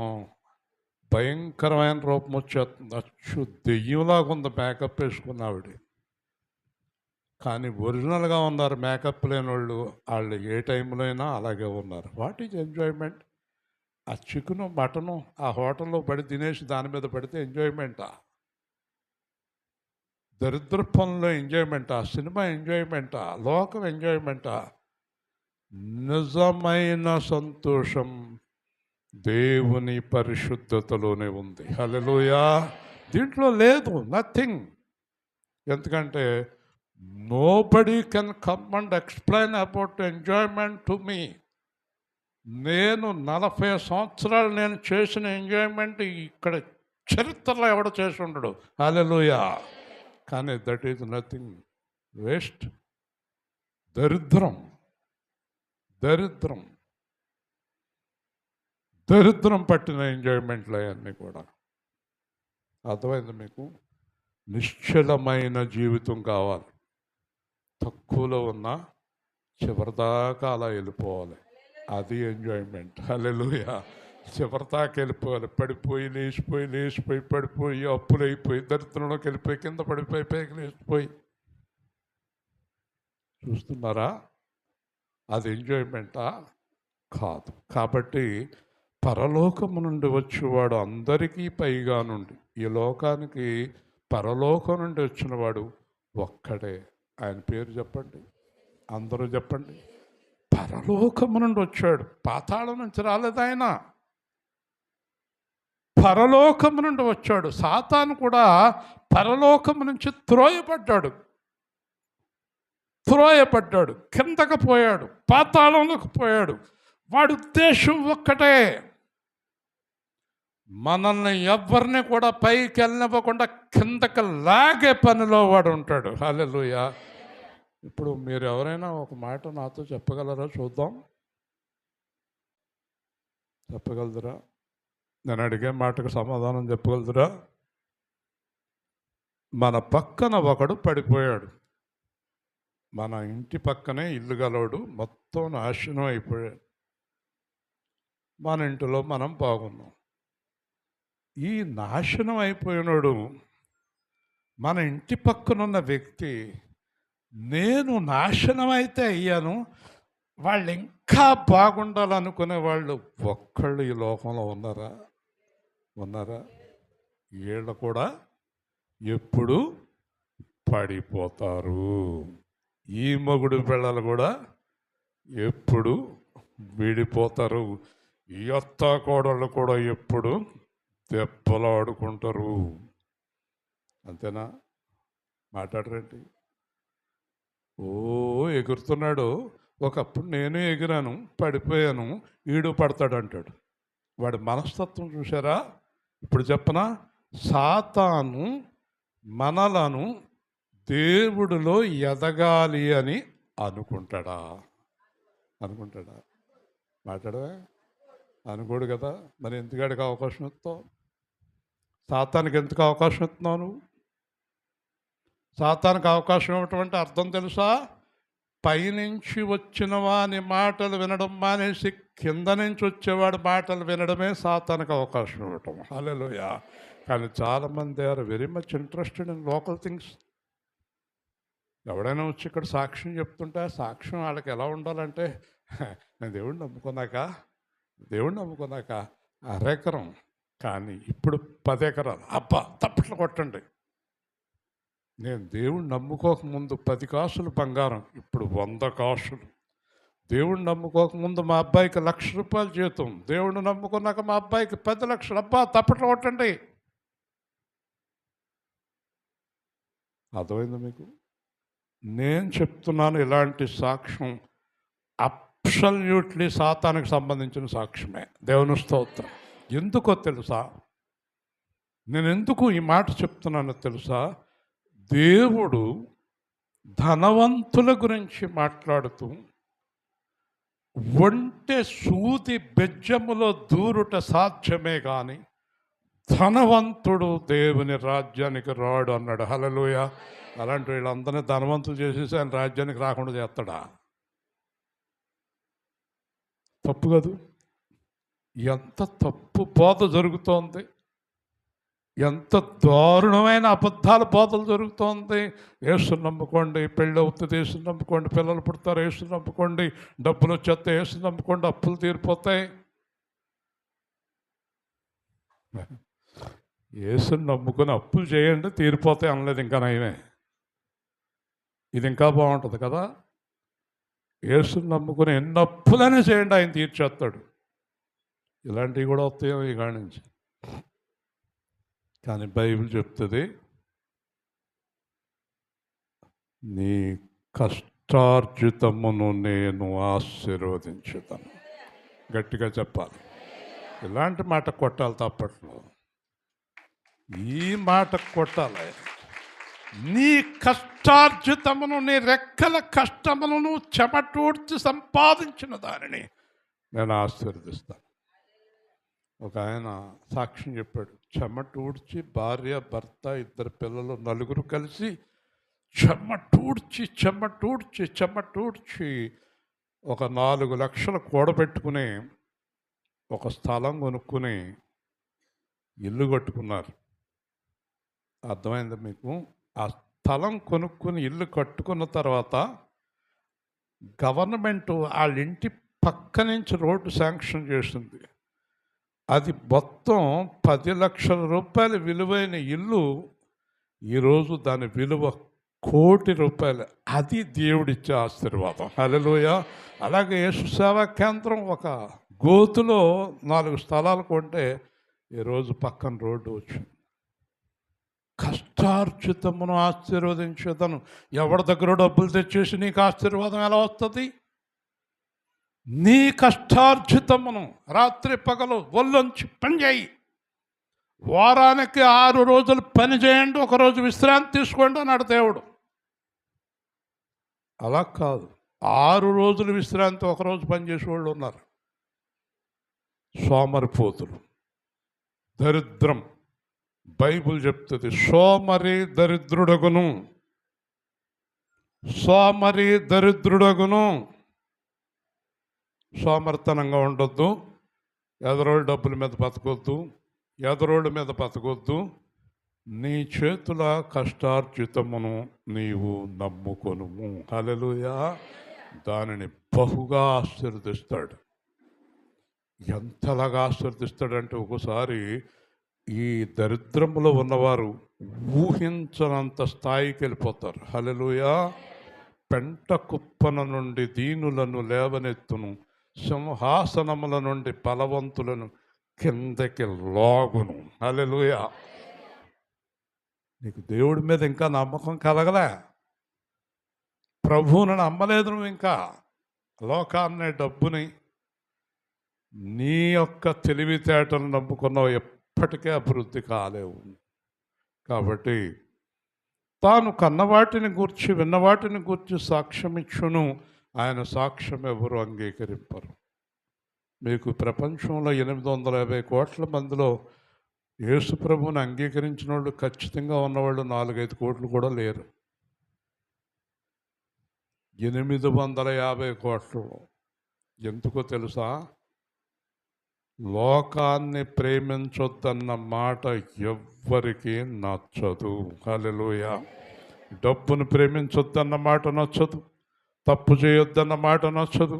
భయంకరమైన రూపం వచ్చేస్తుంది. అచ్చు దెయ్యంలాగా ఉంది మేకప్ వేసుకున్న ఆవిడ. కానీ ఒరిజినల్గా ఉన్నారు మేకప్ లేని వాళ్ళు ఏ టైంలో అయినా అలాగే ఉన్నారు. What is enjoyment? ఆ చికెను, మటను ఆ హోటల్లో పడి తినేసి దాని మీద పడితే ఎంజాయ్మెంటా? దరిద్ర పనుల్లో ఎంజాయ్మెంటా? సినిమా ఎంజాయ్మెంటా? లోకం ఎంజాయ్మెంటా? నిజమైన సంతోషం దేవుని పరిశుద్ధతలోనే ఉంది. హల్లెలూయా. దీంట్లో లేదు, నథింగ్. ఎందుకంటే nobody can come and explain about enjoyment to me. నేను 40 సంవత్సరాలు నేను చేసిన ఎంజాయ్మెంట్ ఇక్కడ చరిత్రలో ఎవడ చేసి ఉండడు. హల్లెలూయా. కానీ దట్ ఈజ్ నథింగ్, వేస్ట్. దరిద్రం దరిద్రం దరిద్రం పట్టిన ఎంజాయ్మెంట్లు అవన్నీ కూడా. అర్థమైంది మీకు? నిశ్చలమైన జీవితం కావాలి. తక్కువలో ఉన్న చివరిదాకా అలా వెళ్ళిపోవాలి. అది ఎంజాయ్మెంట్. హల్లెలూయా. చివరిదాకా వెళ్ళిపోవాలి. పడిపోయి లేచిపోయి పడిపోయి అప్పులైపోయి దరిద్రంలోకి వెళ్ళిపోయి కింద పడిపోయి పైకి లేచిపోయి చూస్తున్నారా? అది ఎంజాయ్మెంటా? కాదు. కాబట్టి పరలోకము నుండి వచ్చేవాడు అందరికీ పైగా నుండి, ఈ లోకానికి పరలోకం నుండి వచ్చినవాడు ఒక్కడే. ఆయన పేరు చెప్పండి, అందరూ చెప్పండి. పరలోకము నుండి వచ్చాడు, పాతాళం నుంచి రాలేదు ఆయన, పరలోకము నుండి వచ్చాడు. సాతాను కూడా పరలోకము నుంచి త్రోయబడ్డాడు, కిందకు పోయాడు, పాతాళంలోకి పోయాడు. వాడి ఉద్దేశం ఒక్కటే, మనల్ని ఎవరిని కూడా పైకి వెళ్ళనివ్వకుండా కిందకి లాగే పనిలో వాడు ఉంటాడు. హల్లెలూయా. ఇప్పుడు మీరు ఎవరైనా ఒక మాట నాతో చెప్పగలరా? చూద్దాం, చెప్పగలదురా? నేను అడిగే మాటకు సమాధానం చెప్పగలదురా? మన పక్కన ఒకడు పడిపోయాడు, మన ఇంటి పక్కనే ఇల్లు గలవాడు మొత్తం నాశనం అయిపోయాడు, మన ఇంటిలో మనం బాగున్నాం. ఈ నాశనం అయిపోయినాడు మన ఇంటి పక్కనున్న వ్యక్తి, నేను నాశనం అయితే అయ్యాను, వాళ్ళు ఇంకా బాగుండాలనుకునే వాళ్ళు ఒక్కళ్ళు ఈ లోకంలో ఉన్నారా? వీళ్ళు కూడా ఎప్పుడు పడిపోతారు. ఈ మొగుడు పిల్లలు కూడా ఎప్పుడు విడిపోతారు. ఈ అత్త కోడళ్ళు కూడా ఎప్పుడు దెబ్బలు ఆడుకుంటారు. అంతేనా? మాట్లాడరండి. ఓ ఎగురుతున్నాడు. ఒకప్పుడు నేను ఎగిరాను, పడిపోయాను, ఈడు పడతాడు అంటాడు. వాడి మనస్తత్వం చూసారా? ఇప్పుడు చెప్పనా? సాతాను మనలను దేవుడిలో ఎదగాలి అని అనుకుంటాడా? మాట్లాడవా? అనుకోడు కదా. మరి ఎందుకు అవకాశం ఇస్తావు? సాతానికి ఎందుకు అవకాశం ఇస్తున్నావు నువ్వు? సాతానికి అవకాశం ఇవ్వటం అంటే అర్థం తెలుసా? పైనుంచి వచ్చిన వాని మాటలు వినడం మానేసి కింద నుంచి వచ్చేవాడి మాటలు వినడమే సాతానికి అవకాశం ఇవ్వటం. హల్లెలూయా. కానీ చాలామంది they are very much interested in local things. ఎవడైనా వచ్చి ఇక్కడ సాక్ష్యం చెప్తుంటే ఆ సాక్ష్యం వాళ్ళకి ఎలా ఉండాలంటే, నేను దేవుడిని నమ్ముకున్నాక అరెకరం, కానీ ఇప్పుడు 10 ఎకరాలు. అబ్బా తప్పట్లు కొట్టండి. నేను దేవుణ్ణి నమ్ముకోకముందు 10 కాసులు బంగారం, ఇప్పుడు 100 కాసులు. దేవుణ్ణి నమ్ముకోకముందు మా అబ్బాయికి ₹1,00,000 జీతం, దేవుణ్ణి నమ్ముకున్నాక మా అబ్బాయికి 10 లక్షలు. అబ్బా తప్పట్లు కొట్టండి. అర్థమైంది మీకు? నేను చెప్తున్నాను, ఇలాంటి సాక్ష్యం అబ్సల్యూట్లీ సాతానికి సంబంధించిన సాక్ష్యమే. దేవుని స్తోత్రం. ఎందుకో తెలుసా? నేను ఎందుకు ఈ మాట చెప్తున్నానో తెలుసా? దేవుడు ధనవంతుల గురించి మాట్లాడుతూ, ఒంటె సూది బెజ్జములో దూరుట సాధ్యమే కానీ ధనవంతుడు దేవుని రాజ్యానికి రాడు అన్నాడు. హల్లెలూయా. అలాంటి వీళ్ళందరినీ ధనవంతులు చేసేసి ఆయన రాజ్యానికి రాకుండా చేస్తాడా? తప్పు కాదు. ఎంత తప్పు బోధ జరుగుతోంది, ఎంత దారుణమైన అబద్ధాల బోధలు జరుగుతోంది. యేసుని నమ్ముకోండి, పెళ్ళి అవుతుంది, యేసుని నమ్ముకోండి, పిల్లలు పుడతారు, యేసుని నమ్ముకోండి, డబ్బులు వచ్చేస్తాయి, యేసుని నమ్ముకోండి, అప్పులు తీరిపోతాయి. యేసుని నమ్ముకొని అప్పులు చేయండి, తీరిపోతాయి అనలేదు. ఇంకా నయమే, ఇది ఇంకా బాగుంటుంది కదా. యేసుని నమ్ముకొని ఎన్ని అప్పులనే చేయండి, ఆయన తీర్చేస్తాడు. ఇలాంటివి కూడా వస్తాయేమో ఈ కాడి నుంచి. కానీ బైబిల్ చెప్తుంది, నీ కష్టార్జితమును నేను ఆశీర్వదించుతాను. గట్టిగా చెప్పాలి. ఇలాంటి మాట కొట్టాలి తప్పట్లో. ఈ మాట కొట్టాలి. నీ కష్టార్జితమును, నీ రెక్కల కష్టములను చెమటూడ్చి సంపాదించిన దానిని నేను ఆశీర్వదిస్తాను. ఒక ఆయన సాక్ష్యం చెప్పాడు. చెమటూడ్చి, భార్య భర్త 2 పిల్లలు 4 కలిసి చెమటూడ్చి ఒక 4 లక్షలు కూడబెట్టుకుని ఒక స్థలం కొనుక్కుని ఇల్లు కట్టుకున్నారు. అర్థమైందా మీకు? ఆ స్థలం కొనుక్కుని ఇల్లు కట్టుకున్న తర్వాత గవర్నమెంట్ వాళ్ళ ఇంటి పక్క నుంచి రోడ్డు శాంక్షన్ చేసింది. అది మొత్తం 10 లక్షల రూపాయల విలువైన ఇల్లు. ఈరోజు దాని విలువ ₹1,00,00,000. అది దేవుడిచ్చే ఆశీర్వాదం. హల్లెలూయా. అలాగే యేసు సేవా కేంద్రం ఒక గోతులో 4 స్థలాలు కొంటే ఈరోజు పక్కన రోడ్డు వచ్చింది. కష్టార్జితమును ఆశీర్వదించేదను. ఎవరి దగ్గర డబ్బులు తెచ్చేసి నీకు ఆశీర్వాదం ఎలా వస్తుంది? నీ కష్టార్జితమును రాత్రి పగలు ఒళ్ళొంచి పని చేయి. వారానికి 6 రోజులు పని చేయండి, ఒకరోజు విశ్రాంతి తీసుకోండి అన్నాడు దేవుడు. అలా కాదు, 6 రోజులు విశ్రాంతి, ఒకరోజు పని చేసేవాళ్ళు ఉన్నారు. సోమరిపోతులు, దరిద్రం. బైబిల్ చెప్తుంది సోమరి దరిద్రుడగును, సోమరి దరిద్రుడగును. సోమరితనంగా ఉండొద్దు, ఎదరోళ్ళ డబ్బుల మీద బతకొద్దు, ఎదరోళ్ళ మీద బతకొద్దు. నీ చేతుల కష్టార్జితమును నీవు నమ్ముకొనుము. హల్లెలూయా. దానిని బహుగా ఆశీర్వదిస్తాడు. ఎంతలాగా ఆశీర్వదిస్తాడంటే ఒకసారి ఈ దరిద్రములో ఉన్నవారు ఊహించనంత స్థాయికి వెళ్ళిపోతారు. హల్లెలూయా. పెంట కుప్పన నుండి దీనులను లేవనెత్తును, సింహాసనముల నుండి బలవంతులను కిందకి లాగును. హల్లెలూయా. నీకు దేవుడి మీద ఇంకా నమ్మకం కలగలే, ప్రభువుని నమ్మలేదు నువ్వు, ఇంకా లోకాన్ని, డబ్బుని, నీ యొక్క తెలివితేటలు నమ్ముకున్నావు, ఎప్పటికే అభివృద్ధి కాలేవు. కాబట్టి తాను కన్నవాటిని గూర్చి విన్నవాటిని గూర్చి సాక్ష్యం ఇచ్చును, ఆయన సాక్ష్యం ఎవరు అంగీకరింపరు. మీకు ప్రపంచంలో 850 కోట్ల మందిలో యేసు ప్రభువుని అంగీకరించిన వాళ్ళు ఖచ్చితంగా ఉన్నవాళ్ళు 4-5 కోట్లు కూడా లేరు. 850 కోట్లు. ఎందుకో తెలుసా? లోకాన్ని ప్రేమించొద్దన్న మాట ఎవ్వరికీ నచ్చదు. హల్లెలూయా. డబ్బును ప్రేమించొద్దన్న మాట నచ్చదు, తప్పు చేయొద్దన్న మాట నచ్చదు,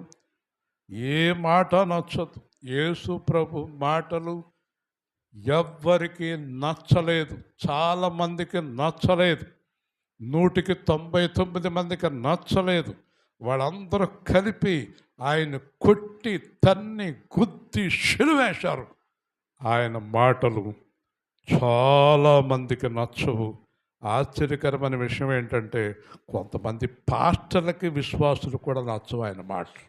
ఏ మాట నచ్చదు. యేసు ప్రభు మాటలు ఎవ్వరికి నచ్చలేదు, చాలామందికి నచ్చలేదు, 199 మందికి నచ్చలేదు. వాళ్ళందరూ కలిపి ఆయన కొట్టి తన్ని గుద్ది శిలువేశారు. ఆయన మాటలు చాలామందికి నచ్చవు. ఆశ్చర్యకరమైన విషయం ఏంటంటే కొంతమంది పాస్టర్లకి, విశ్వాసులు కూడా నచ్చవు ఆయన మాటలు.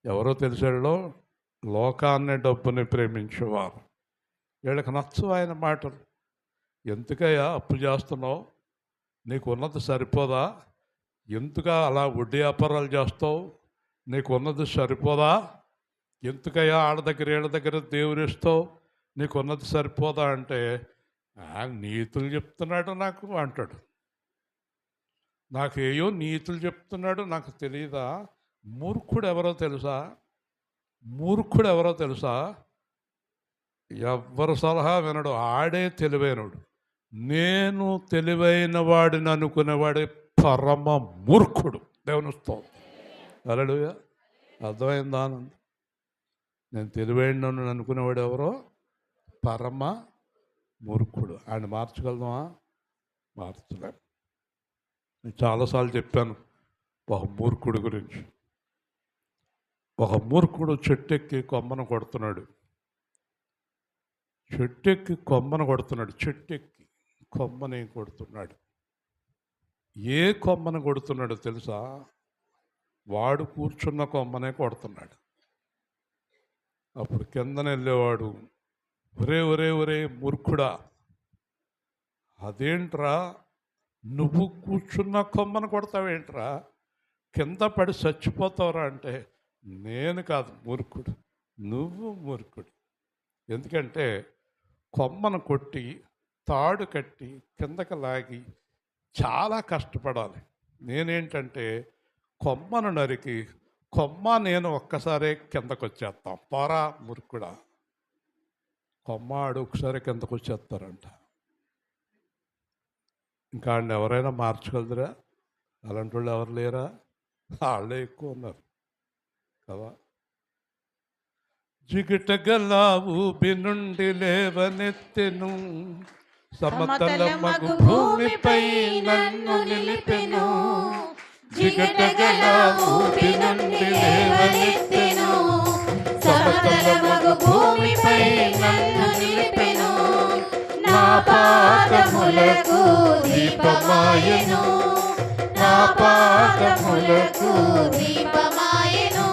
ఎవరో తెలిసాడో లోకాన్ని, డబ్బుని ప్రేమించేవారు. వీళ్ళకి నచ్చవు ఆయన మాటలు. ఎందుకయ్యా అప్పు చేస్తున్నావు? నీకు ఉన్నది సరిపోదా? ఎందుకు అలా వడ్డీ వ్యాపారాలు చేస్తావు? నీకు ఉన్నది సరిపోదా? ఎందుకయ్యా ఆడ దగ్గర వీళ్ళ దగ్గర దేవుడిస్తావు? నీకు ఉన్నది సరిపోదా అంటే నీతులు చెప్తున్నాడు నాకు అంటాడు. నాకు ఏయో నీతులు చెప్తున్నాడు, నాకు తెలియదా? మూర్ఖుడు ఎవరో తెలుసా? మూర్ఖుడు ఎవరో తెలుసా? ఎవ్వరు సలహా వినడు, ఆడే తెలివైనడు. నేను తెలివైన వాడిని అనుకునేవాడే పరమ మూర్ఖుడు. దేవుని స్తోత్రం. హల్లెలూయా. అర్థమైందా? నేను తెలివైన అనుకునేవాడు ఎవరో పరమ మూర్ఖుడు. ఆయన మార్చగలదామా? మార్చలేం. నేను చాలాసార్లు చెప్పాను ఒక మూర్ఖుడి గురించి. ఒక మూర్ఖుడు చెట్టెక్కి కొమ్మను కొడుతున్నాడు. చెట్టెక్కి కొమ్మను కొడుతున్నాడు. చెట్టెక్కి కొమ్మని కొడుతున్నాడు. ఏ కొమ్మను కొడుతున్నాడో తెలుసా? వాడు కూర్చున్న కొమ్మనే కొడుతున్నాడు. అప్పుడు కిందన వెళ్ళేవాడు, ఒరే ఒరే ఒరే మూర్ఖుడా, అదేంట్రా నువ్వు కూర్చున్న కొమ్మను కొడతావేంట్రా, కింద పడి చచ్చిపోతావురా అంటే, నేను కాదు మూర్ఖుడు, నువ్వు మూర్ఖుడు. ఎందుకంటే కొమ్మను కొట్టి తాడు కట్టి కిందకి లాగి చాలా కష్టపడాలి. నేనేంటంటే కొమ్మను నరికి కొమ్మ నేను ఒక్కసారి కిందకు వచ్చేస్తాం. పోరా మురుకుడా, కొమ్మ ఆడు ఒకసారి కిందకు వచ్చేస్తారంట. ఇంకా ఆడిని ఎవరైనా మార్చగలదురా? అలాంటి వాళ్ళు ఎవరు లేరా? వాళ్ళే ఎక్కువ ఉన్నారు కదా. జిగిటగల ఊబి నుండి లేవనెత్తెను, సమతలమగు భూమిపై నన్ను నిలిపెను. జిగటగల ఊపి నుండి లేవనెత్తెను, సమతలమగు భూమిపై నన్ను నిలిపెను. నా పాదములకు దీపమాయెను, నా పాదములకు దీపమాయెను.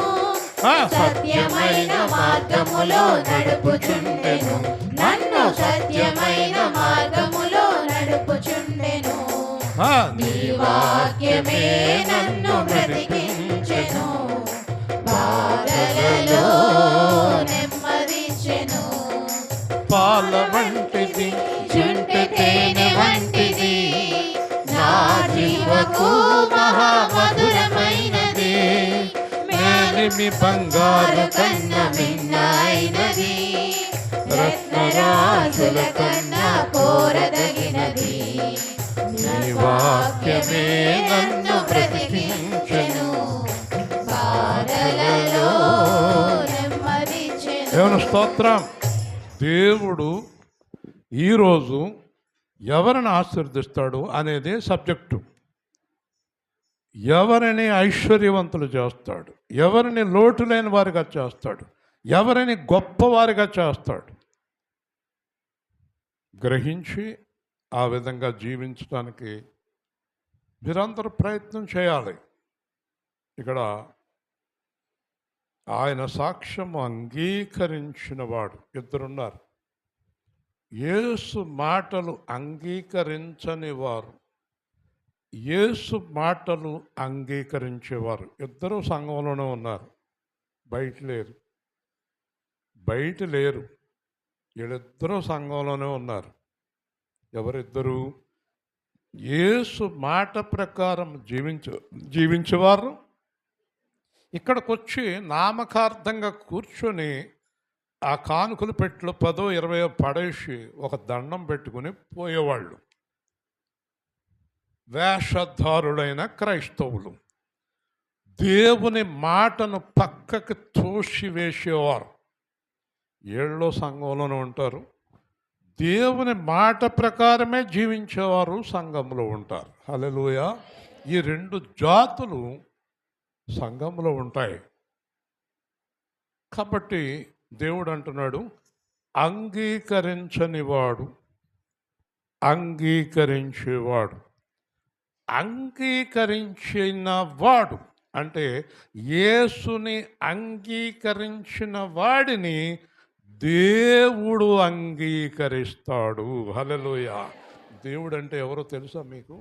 సత్యమైన మార్గములో నడుపుచుండెను, నన్ను సత్యమైన మార్గములో నడుపుచుండెను. నీ వాక్యమే నన్ను బ్రతికించెను, బాధలలో నెమ్మదించెను. పాల వంటిది చుంటి తేనె వంటిది, నా జీవకు మహామధురమైనది. మేలిమి బంగారు కన్న మిన్నైనది, రత్నరాజుల కన్నా కోరదగినది. నీ వాక్యమే నన్ను బ్రతికించెను, బాధలలో నెమ్మదించెను. దేవుని స్తోత్రం. దేవుడు ఈరోజు ఎవరిని ఆశీర్దిస్తాడు అనేది సబ్జెక్టు. ఎవరిని ఐశ్వర్యవంతులు చేస్తాడు, ఎవరిని లోటు లేని వారిగా చేస్తాడు, ఎవరిని గొప్పవారిగా చేస్తాడు. గ్రహించి ఆ విధంగా జీవించడానికి మీరందరూ ప్రయత్నం చేయాలి. ఇక్కడ ఆయన సాక్ష్యం అంగీకరించిన వాడు ఇద్దరున్నారు. యేసు మాటలు అంగీకరించని వారు, యేసు మాటలు అంగీకరించేవారు ఇద్దరు సంఘంలోనే ఉన్నారు. బయట లేరు. వీళ్ళిద్దరూ సంఘంలోనే ఉన్నారు. ఎవరిద్దరు? యేసు మాట ప్రకారం జీవించేవారు. ఇక్కడికి వచ్చి నామకార్థంగా కూర్చొని ఆ కానుకలు పెట్లు 10, 20 పడేసి ఒక దండం పెట్టుకుని పోయేవాళ్ళు. వేషధారులైన క్రైస్తవులు దేవుని మాటను పక్కకి తోసివేసేవారు. ఏళ్ళో సంఘంలోనే ఉంటారు. దేవుని మాట ప్రకారమే జీవించేవారు సంఘంలో ఉంటారు. హల్లెలూయా. ఈ 2 జాతులు సంఘంలో ఉంటాయి. కాబట్టి దేవుడు అంటున్నాడు, అంగీకరించనివాడు అంగీకరించేవాడు. అంగీకరించిన వాడు అంటే యేసుని అంగీకరించిన వాడిని దేవుడు అంగీకరిస్తాడు. హల్లెలూయా. దేవుడు అంటే ఎవరో తెలుసా మీకు?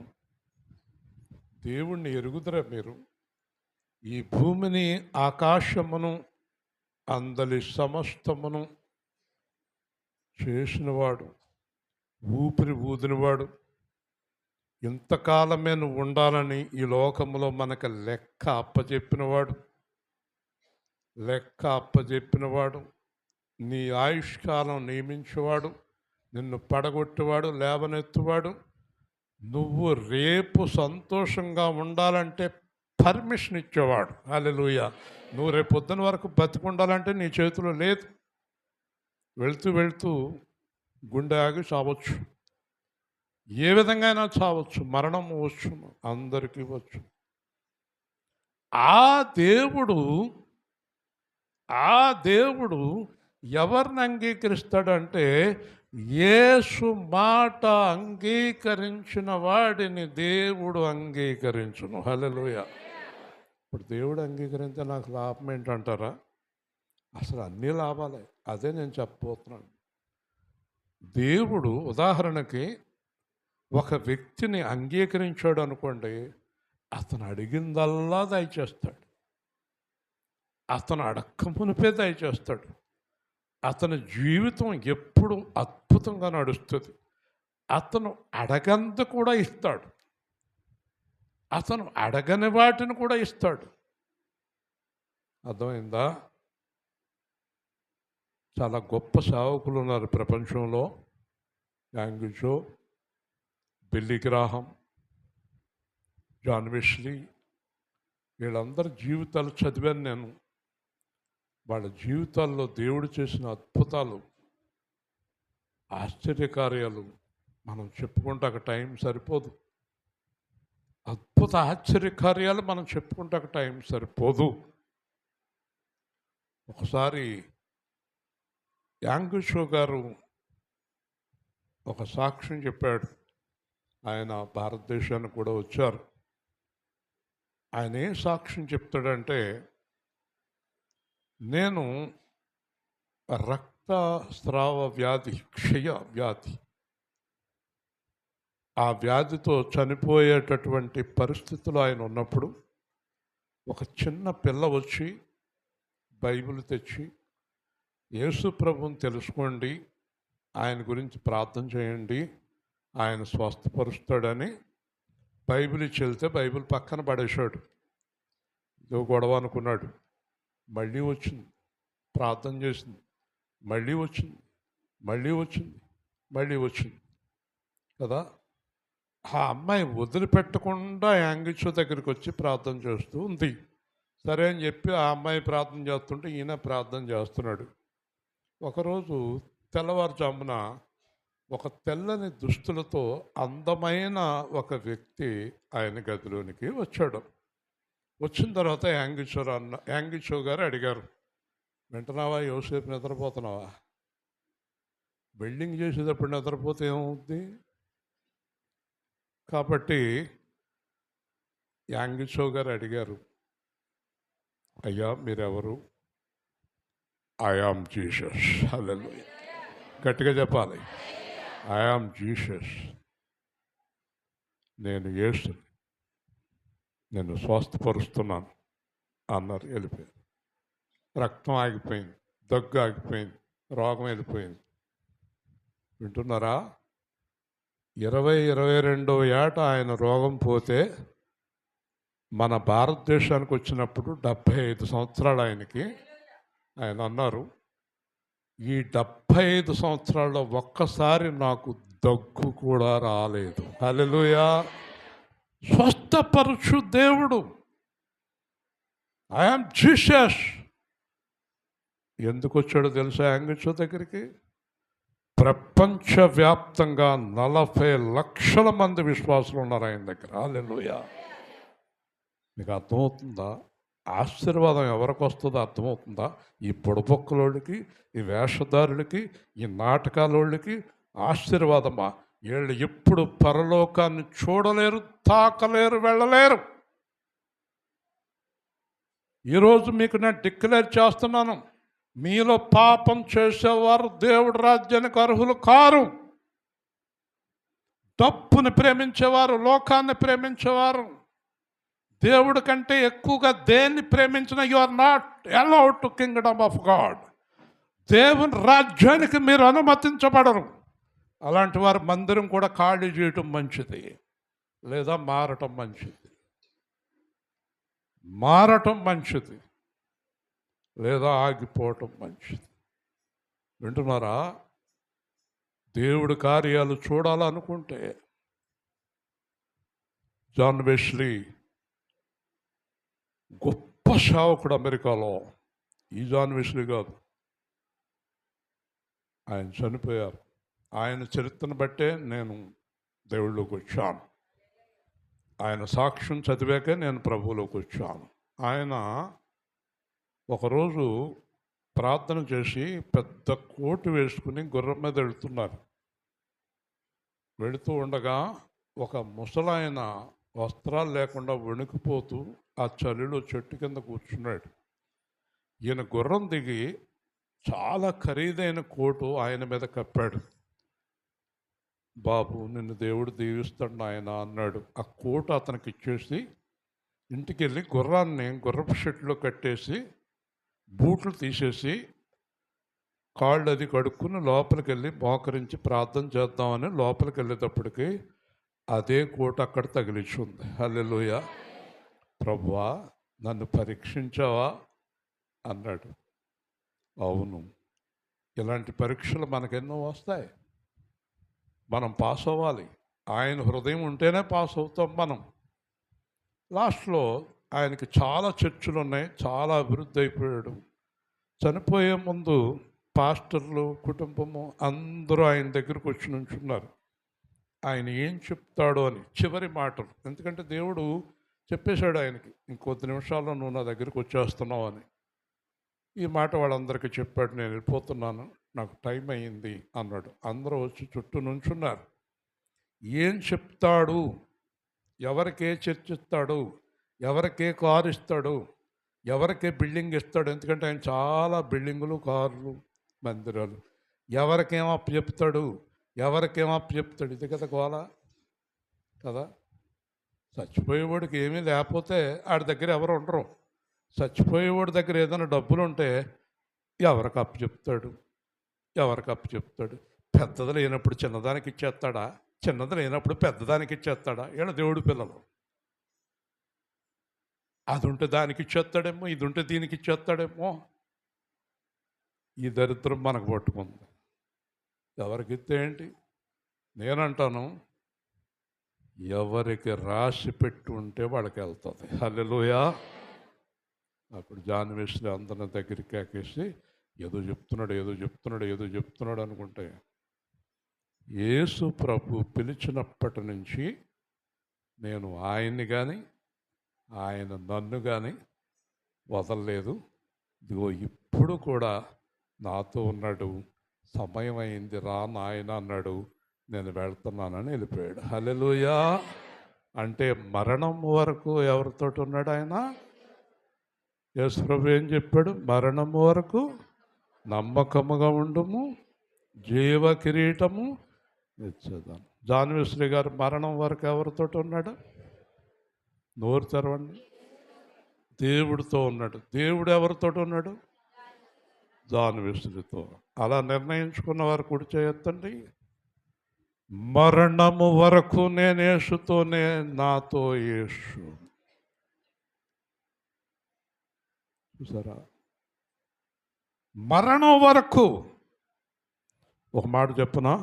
దేవుణ్ణి ఎరుగుదరా మీరు? ఈ భూమిని, ఆకాశమును, అందలి సమస్తమును చేసినవాడు, ఊపిరి ఊదినవాడు, ఇంతకాలమే నువ్వు ఉండాలని ఈ లోకంలో మనకు లెక్క అప్పజెప్పినవాడు, నీ ఆయుష్కాలం నియమించేవాడు, నిన్ను పడగొట్టేవాడు, లేవనెత్తువాడు. నువ్వు రేపు సంతోషంగా ఉండాలంటే పర్మిషన్ ఇచ్చేవాడు. హల్లెలూయా. నువ్వు రేపు పొద్దున వరకు బతికుండాలంటే నీ చేతిలో లేదు. వెళ్తూ గుండె ఆగి చావచ్చు. ఏ విధంగా అయినా చావచ్చు. మరణం వచ్చు, అందరికీ వచ్చు. ఆ దేవుడు ఎవరిని అంగీకరిస్తాడంటే యేసు మాట అంగీకరించిన వాడిని దేవుడు అంగీకరించును. హల్లెలూయా. ఇప్పుడు దేవుడు అంగీకరిస్తే నాకు లాభం ఏంటంటారా? అసలు అన్ని లాభాలే. అదే నేను చెప్పబోతున్నాను. దేవుడు ఉదాహరణకి ఒక వ్యక్తిని అంగీకరించాడు అనుకోండి, అతను అడిగిందల్లా దయచేస్తాడు. అతను అడక్క మునిపే దయచేస్తాడు. అతని జీవితం ఎప్పుడు అద్భుతంగా నడుస్తుంది. అతను అడగంత కూడా ఇస్తాడు. అతను అడగని వాటిని కూడా ఇస్తాడు. అర్థమైందా? చాలా గొప్ప సేవకులు ఉన్నారు ప్రపంచంలో. యాంగిచో, బిల్లీ గ్రాహం, జాన్ వెస్లీ, వీళ్ళందరి జీవితాలు చదివాను నేను. వాళ్ళ జీవితాల్లో దేవుడు చేసిన అద్భుతాలు, ఆశ్చర్యకార్యాలు మనం చెప్పుకుంటాక టైం సరిపోదు. అద్భుత ఆశ్చర్యకార్యాలు మనం చెప్పుకుంటాక టైం సరిపోదు. ఒకసారి యాంగిచో గారు ఒక సాక్ష్యం చెప్పాడు. ఆయన భారతదేశానికి కూడా వచ్చారు. ఆయన ఏ సాక్ష్యం చెప్తాడంటే, నేను రక్తస్రావ వ్యాధి, క్షయ వ్యాధి, ఆ వ్యాధితో చనిపోయేటటువంటి పరిస్థితులు ఆయన ఉన్నప్పుడు ఒక చిన్న పిల్ల వచ్చి బైబిల్ తెచ్చి, యేసు ప్రభువుని తెలుసుకోండి, ఆయన గురించి ప్రార్థన చేయండి, ఆయన స్వస్థపరుస్తాడని బైబిల్ ఇచ్చి వెళ్తే బైబిల్ పక్కన పడేశాడు. ఇదో గొడవ అనుకున్నాడు. మళ్ళీ వచ్చింది, ప్రార్థన చేసింది, మళ్ళీ వచ్చింది, మళ్ళీ వచ్చింది, మళ్ళీ వచ్చింది కదా. ఆ అమ్మాయి వదిలిపెట్టకుండా యాంగిచో దగ్గరికి వచ్చి ప్రార్థన చేస్తూ ఉంది. సరే అని చెప్పి ఆ అమ్మాయి ప్రార్థన చేస్తుంటే ఈయన ప్రార్థన చేస్తున్నాడు. ఒకరోజు తెల్లవారుజామున ఒక తెల్లని దుస్తులతో అందమైన ఒక వ్యక్తి ఆయన గదిలోనికి వచ్చాడు. వచ్చిన తర్వాత యాంగిచో గారు అడిగారు, వింటున్నావా, యోసేపు నిద్రపోతున్నావా? బిల్డింగ్ చేసేటప్పుడు నిద్రపోతే ఏమవుద్ది? కాబట్టి యాంగిచో గారు అడిగారు, అయ్యా మీరెవరు? I am Jesus. హల్లెలూయా, గట్టిగా చెప్పాలి. ఐ యామ్ జీసస్, నేను యేసు, నేను స్వస్థపరుస్తున్నాను అన్నారు. వెళ్ళిపోయారు. రక్తం ఆగిపోయింది, దగ్గు ఆగిపోయింది, రోగం వెళ్ళిపోయింది. వింటున్నారా? 22వ ఏట ఆయన రోగం పోతే మన భారతదేశానికి వచ్చినప్పుడు 75 సంవత్సరాలు ఆయనకి. ఆయన అన్నారు, ఈ 75 సంవత్సరాల్లో ఒక్కసారి నాకు దగ్గు కూడా రాలేదు. హల్లెలూయా, స్వస్థపరచు దేవుడు. I am Jesus. ఎందుకు వచ్చాడో తెలుసా యాంగిచో దగ్గరికి? ప్రపంచవ్యాప్తంగా 40 లక్షల మంది విశ్వాసులు ఉన్నారు ఆయన దగ్గర. హల్లెలూయా. మీకు అర్థమవుతుందా? ఆశీర్వాదం ఎవరికి వస్తుందో అర్థమవుతుందా? ఈ బుడబొక్కలోళ్ళకి, ఈ వేషధారులకి, ఈ నాటకాలోళ్ళకి ఆశీర్వాదమా? వీళ్ళు ఎప్పుడు పరలోకాన్ని చూడలేరు, తాకలేరు, వెళ్ళలేరు. ఈరోజు మీకు నేను డిక్లేర్ చేస్తున్నాను, మీలో పాపం చేసేవారు దేవుడి రాజ్యానికి అర్హులు కారు. డబ్బుని ప్రేమించేవారు, లోకాన్ని ప్రేమించేవారు, దేవుడి కంటే ఎక్కువగా దేన్ని ప్రేమించిన you are not allowed to kingdom of God. దేవుని రాజ్యానికి మీరు అనుమతించబడరు. అలాంటి వారు మందిరం కూడా ఖాళీ చేయటం మంచిది, లేదా మారటం మంచిది. మారటం మంచిది, లేదా ఆగిపోవటం మంచిది. వింటున్నారా? దేవుడి కార్యాలు చూడాలనుకుంటే జాన్ వెస్లీ గొప్ప సేవకుడు అమెరికాలో. ఈ జాన్ వెస్లీ కాదు, ఆయన చనిపోయారు. ఆయన చరిత్రను బట్టే నేను దేవుళ్ళలోకి వచ్చాను. ఆయన సాక్ష్యం చదివాకే నేను ప్రభువులోకి వచ్చాను. ఆయన ఒకరోజు ప్రార్థన చేసి పెద్ద కోటు వేసుకుని గుర్రం మీద వెళుతున్నారు. వెళుతూ ఉండగా ఒక ముసలాయన వస్త్రాలు లేకుండా వణికిపోతూ ఆ చలిలో చెట్టు కింద కూర్చున్నాడు. ఈయన గుర్రం దిగి చాలా ఖరీదైన కోటు ఆయన మీద కప్పాడు. బాబు, నిన్ను దేవుడు దీవిస్తాడు నాయన అన్నాడు. ఆ కోటు అతనికి ఇచ్చేసి ఇంటికి వెళ్ళి గుర్రాన్ని గుర్రపు షెట్లో కట్టేసి బూట్లు తీసేసి కాళ్ళు అది కడుక్కుని లోపలికి వెళ్ళి మోకరించి ప్రార్థన చేద్దామని లోపలికి వెళ్ళేటప్పటికి అదే కోట అక్కడ తగిలించి ఉంది. హల్లెలూయా. ప్రభువా నన్ను పరీక్షించావా అన్నాడు. అవును, ఇలాంటి పరీక్షలు మనకెన్నో వస్తాయి. మనం పాస్ అవ్వాలి. ఆయన హృదయం ఉంటేనే పాస్ అవుతాం మనం. లాస్ట్లో ఆయనకి చాలా చర్చలు ఉన్నాయి, చాలా అభివృద్ధి అయిపోయాడు. చనిపోయే ముందు పాస్టర్లు, కుటుంబము అందరూ ఆయన దగ్గరకు వచ్చి నుంచున్నారు. ఆయన ఏం చెప్తాడో అని చివరి మాటలు. ఎందుకంటే దేవుడు చెప్పేశాడు ఆయనకి, ఇంకొద్ది నిమిషాల్లో నువ్వు నా దగ్గరికి వచ్చేస్తున్నావు అని. ఈ మాట వాళ్ళందరికీ చెప్పాడు, నేను వెళ్ళిపోతున్నాను, నాకు టైం అయ్యింది అన్నాడు. అందరూ వచ్చి చుట్టూ నుంచున్నారు. ఏం చెప్తాడు, ఎవరికే చర్చిస్తాడు, ఎవరికే కారు ఇస్తాడు, ఎవరికే బిల్డింగ్ ఇస్తాడు. ఎందుకంటే ఆయన చాలా బిల్డింగులు, కార్లు, మందిరాలు. ఎవరికేమో చెప్తాడు, ఎవరికేమో చెప్తాడు. ఇది కదా గోల కదా. చచ్చిపోయేవాడికి ఏమీ లేకపోతే ఆడి దగ్గర ఎవరు ఉండరు. చచ్చిపోయేవాడి దగ్గర ఏదైనా డబ్బులు ఉంటే ఎవరికి అప్పు చెప్తాడు, ఎవరికి అప్పు చెప్తాడు. పెద్దది లేనప్పుడు చిన్నదానికి ఇచ్చేస్తాడా, చిన్నది లేనప్పుడు పెద్దదానికి ఇచ్చేస్తాడా? ఈయన దేవుడి పిల్లలు. అది ఉంటే దానికి ఇచ్చేస్తాడేమో, ఇది ఉంటే దీనికి ఇచ్చేస్తాడేమో. ఈ దరిద్రం మనకు పట్టుకుంది. ఎవరికి ఇస్తే ఏంటి? నేనంటాను, ఎవరికి రాసి పెట్టి ఉంటే వాళ్ళకి వెళ్తుంది. హల్లెలూయా. అప్పుడు జాన్ వెస్లీ అందరి దగ్గరికి కాకేసి ఏదో చెప్తున్నాడు అనుకుంటే, యేసు ప్రభు పిలిచినప్పటి నుంచి నేను ఆయన్ని కానీ ఆయన నన్ను కానీ వదలలేదు. ఇదిగో ఇప్పుడు కూడా నాతో ఉన్నాడు. సమయం అయింది రా నాయన అన్నాడు. నేను వెళ్తున్నానని వెళ్ళిపోయాడు. హల్లెలూయా. అంటే మరణం వరకు ఎవరితో ఉన్నాడు ఆయన? యేసు ప్రభు ఏం చెప్పాడు? మరణం వరకు నమ్మకముగా ఉండుము, జీవ కిరీటము ఇచ్చేదాను. జాన్ వెస్లీ గారు మరణం వరకు ఎవరితో ఉన్నాడు? నోరు తెరవండి. దేవుడితో ఉన్నాడు. దేవుడు ఎవరితో ఉన్నాడు? జాన్ వెస్లీతో. అలా నిర్ణయించుకున్న వారు కుడి చేయొద్దండి. మరణము వరకు నేను యేసుతోనే, నాతో యేసు. చూసారా? మరణం వరకు. ఒక మాట చెప్పనా,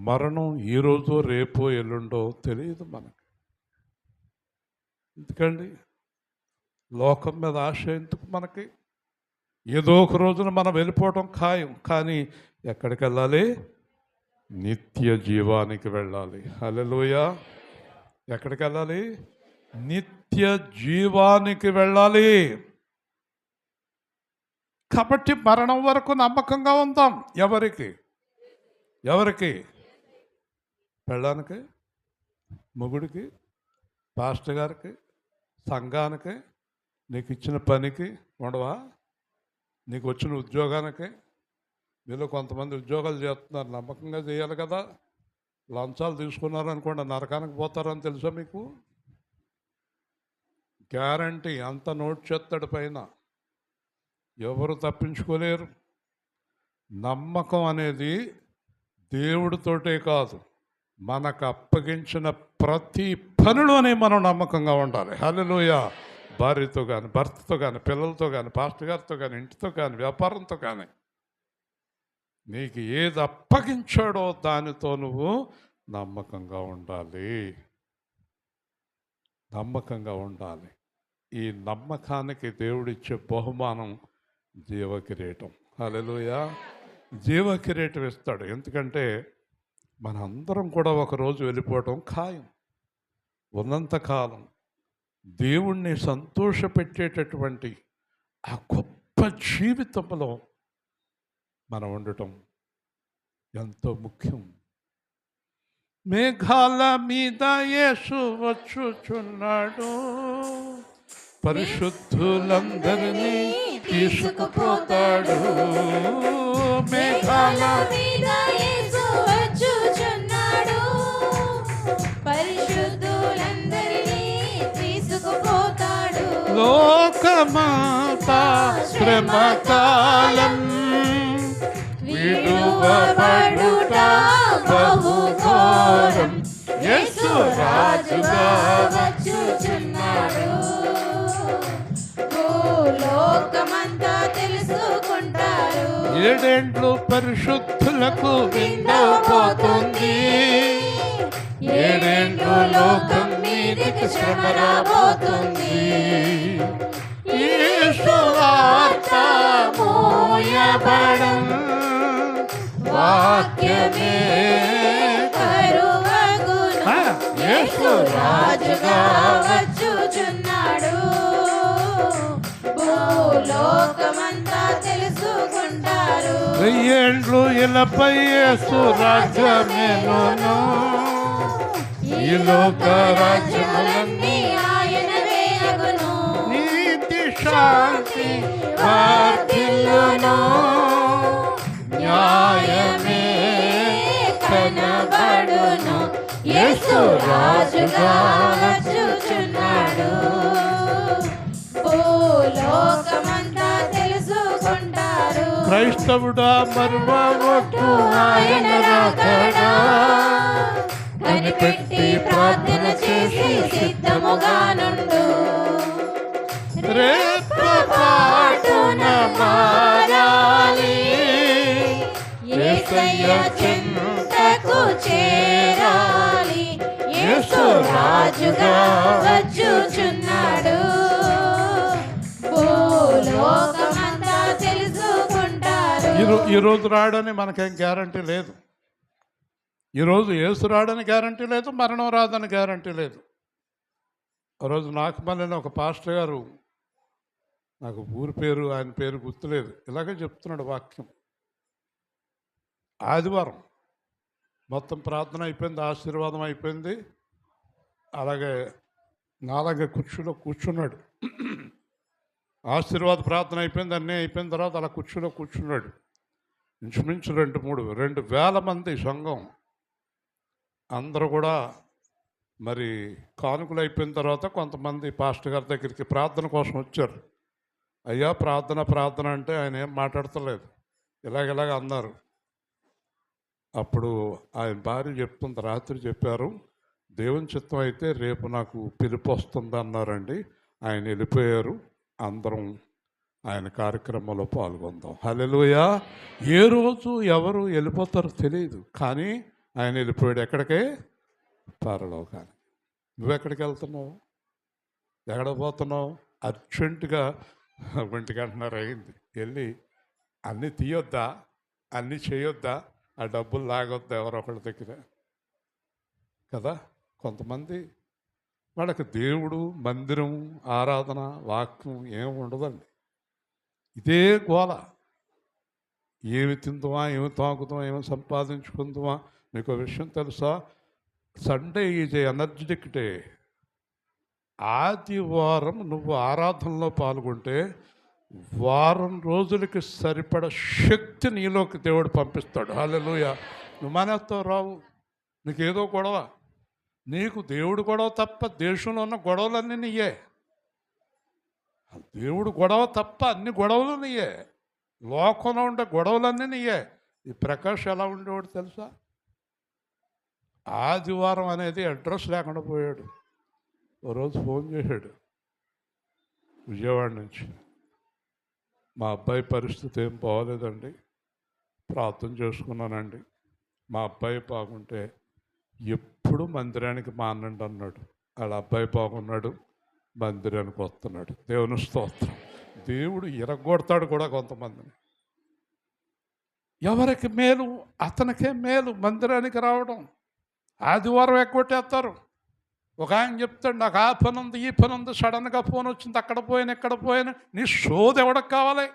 మరణం ఈరోజు రేపో ఎల్లుండో తెలియదు మనకి. ఎందుకండి లోకం మీద ఆశ ఎందుకు మనకి? ఏదో ఒక రోజున మనం వెళ్ళిపోవటం ఖాయం. కానీ ఎక్కడికి వెళ్ళాలి? నిత్య జీవానికి వెళ్ళాలి. హల్లెలూయా. ఎక్కడికి వెళ్ళాలి? నిత్య జీవానికి వెళ్ళాలి. కాబట్టి మరణం వరకు నమ్మకంగా ఉందాం. ఎవరికి? పెళ్ళానికి, మొగుడికి, పాస్టర్ గారికి, సంఘానికి, నీకు ఇచ్చిన పనికి ఉండవా? నీకు వచ్చిన ఉద్యోగానికి. మీలో కొంతమంది ఉద్యోగాలు చేస్తున్నారు, నమ్మకంగా చేయాలి కదా. లంచాలు తీసుకున్నారనుకోండి నరకానికి పోతారని తెలుసా మీకు? గ్యారంటీ. అంత నోట్ చేస్తాడు పైన, ఎవరు తప్పించుకోలేరు. నమ్మకం అనేది దేవుడితోటే కాదు, మనకు అప్పగించిన ప్రతి పనిలోనే మనం నమ్మకంగా ఉండాలి. హల్లెలూయా. భార్యతో కానీ, భర్తతో కానీ, పిల్లలతో కానీ, పాస్టర్ గారితో కానీ, ఇంటితో కానీ, వ్యాపారంతో కానీ, నీకు ఏది అప్పగించాడో దానితో నువ్వు నమ్మకంగా ఉండాలి. నమ్మకంగా ఉండాలి. ఈ నమ్మకానికి దేవుడిచ్చే బహుమానం జీవకిరీటం. హల్లెలూయా. జీవకిరీటం ఇస్తాడు. ఎందుకంటే మనందరం కూడా ఒకరోజు వెళ్ళిపోవటం ఖాయం. ఉన్నంతకాలం దేవుణ్ణి సంతోషపెట్టేటటువంటి ఆ గొప్ప జీవితంలో మనం ఉండటం ఎంతో ముఖ్యం. మేఘాల మీద యేసు వచ్చుచున్నాడు, పరిశుద్ధులందరినీ తీసుకుపోతాడు. మేఘాల మీద యేసు వచ్చుచున్నాడు, పరిశుద్ధులందరినీ తీసుకుపోతాడు. లోకమాతా శ్రమకాలం విడువబడుట బహుఘోరం. యేసు ఏడేండ్లు పరిశుద్ధులకు విందవబోతుంది. ఏడేండ్లు లోకం మీదికి శ్రమ రాబోతుంది. యేసు వార్త మోయబడం వాక్యమే కరువగును. యేసు రాజుగా వచ్చుచున్నాడు. భూలోకమంతా తెలుసుకుంటారు. వెయ్యేండ్లు ఇలపై యేసు రాజ్యమేను. ఈ లోక రాజ్యములన్నీ ఆయనవే అగును. నీతి శాంతి వర్ధిల్లును. న్యాయమే కనబడును. యేసు రాజుగా వచ్చుచున్నాడు. భూలోకమంతా తెలుసుకుంటారు. క్రైస్తవుడా మరువవద్దు ఆయన రాకడా. కనిపెట్టి ప్రార్థన చేసి సిద్ధముగా నుండు. రేపపాటున మారాలి. యేసయ్య చెంతకు చేరాలి. యేసు రాజుగా వచ్చుచున్నాడు. భూలోకమంతా తెలుసుకుంటారు. ఈరోజు రాడని మనకేం గ్యారంటీ లేదు. ఈరోజు యేసు రాడని గ్యారంటీ లేదు, మరణం రాదని గ్యారంటీ లేదు. ఆ రోజు నాకు మళ్ళీ ఒక పాస్టర్ గారు, నాకు ఊరి పేరు ఆయన పేరు గుర్తులేదు, ఇలాగే చెప్తున్నాడు వాక్యం. ఆదివారం మొత్తం ప్రార్థన అయిపోయింది, ఆశీర్వాదం అయిపోయింది. అలాగే నాలాగే కుర్చీలో కూర్చున్నాడు. ఆశీర్వాద ప్రార్థన అయిపోయింది, అన్నీ అయిపోయిన తర్వాత అలా కుర్చీలో కూర్చున్నాడు. ఇంచుమించు 2,000 మంది సంఘం అందరూ కూడా మరి కానుకలు అయిపోయిన తర్వాత కొంతమంది పాస్టర్ గారి దగ్గరికి ప్రార్థన కోసం వచ్చారు. అయ్యా ప్రార్థన అంటే ఆయన ఏం మాట్లాడతలేదు, ఇలాగ అన్నారు. అప్పుడు ఆయన భార్య చెప్తుంది, రాత్రి చెప్పారు, దేవుని చిత్తం అయితే రేపు నాకు పిలుపు వస్తుంది అన్నారండి. ఆయన వెళ్ళిపోయారు, అందరం ఆయన కార్యక్రమంలో పాల్గొందాం. హల్లెలూయా. ఏ రోజు ఎవరు వెళ్ళిపోతారో తెలియదు, కానీ ఆయన వెళ్ళిపోయాడు. ఎక్కడికే? పరలోకానికి. నువ్వెక్కడికి వెళ్తున్నావు? ఎక్కడ పోతున్నావు? అర్జెంటుగా 1:30 అయింది. వెళ్ళి అన్నీ తీయొద్దా, అన్నీ చేయొద్దా, ఆ డబ్బులు లాగొద్దా ఎవరొకళ్ళ దగ్గర కదా. కొంతమంది వాళ్ళకి దేవుడు, మందిరం, ఆరాధన, వాక్యం ఏమి ఉండదండి. ఇదే గోల. ఏమి తిందామా, ఏమి తాగుదామా, ఏమి సంపాదించుకుందామా. మీకు విషయం తెలుసా? Sunday is energetic day. ఆదివారం నువ్వు ఆరాధనలో పాల్గొంటే వారం రోజులకి సరిపడ శక్తి నీలోకి దేవుడు పంపిస్తాడు. హల్లెలూయా. నువ్వు మానేస్తావు, రావు. నీకేదో గొడవ, నీకు దేవుడు గొడవ తప్ప దేశంలో ఉన్న గొడవలన్నీ నీయే. దేవుడు గొడవ తప్ప అన్ని గొడవలు నీయే. లోకంలో ఉండే గొడవలన్నీ నీయే. ఈ ప్రకాష్ ఎలా ఉండేవాడు తెలుసా? ఆదివారం అనేది అడ్రస్ లేకుండా పోయాడు. ఓ రోజు ఫోన్ చేశాడు విజయవాడ నుంచి, మా అబ్బాయి పరిస్థితి ఏం బాగోలేదండి, ప్రార్థన చేసుకున్నానండి, మా అబ్బాయి బాగుంటే ఎప్పుడు మందిరానికి మానండి అన్నాడు. వాళ్ళ అబ్బాయి బాగున్నాడు, మందిరానికి వస్తున్నాడు. దేవుని స్తోత్రం. దేవుడు ఇరగొడతాడు కూడా కొంతమందిని. ఎవరికి మేలు అతనికే మేలు మందిరానికి రావడం. ఆదివారం ఎగ్గొట్టేస్తారు. ఒక ఆయన చెప్తాడు, నాకు ఆ పని ఉంది, ఈ పని ఉంది, సడన్గా ఫోన్ వచ్చింది, అక్కడ పోయాను, ఇక్కడ పోయాను. నీ సోది ఎవరికి కావాలి?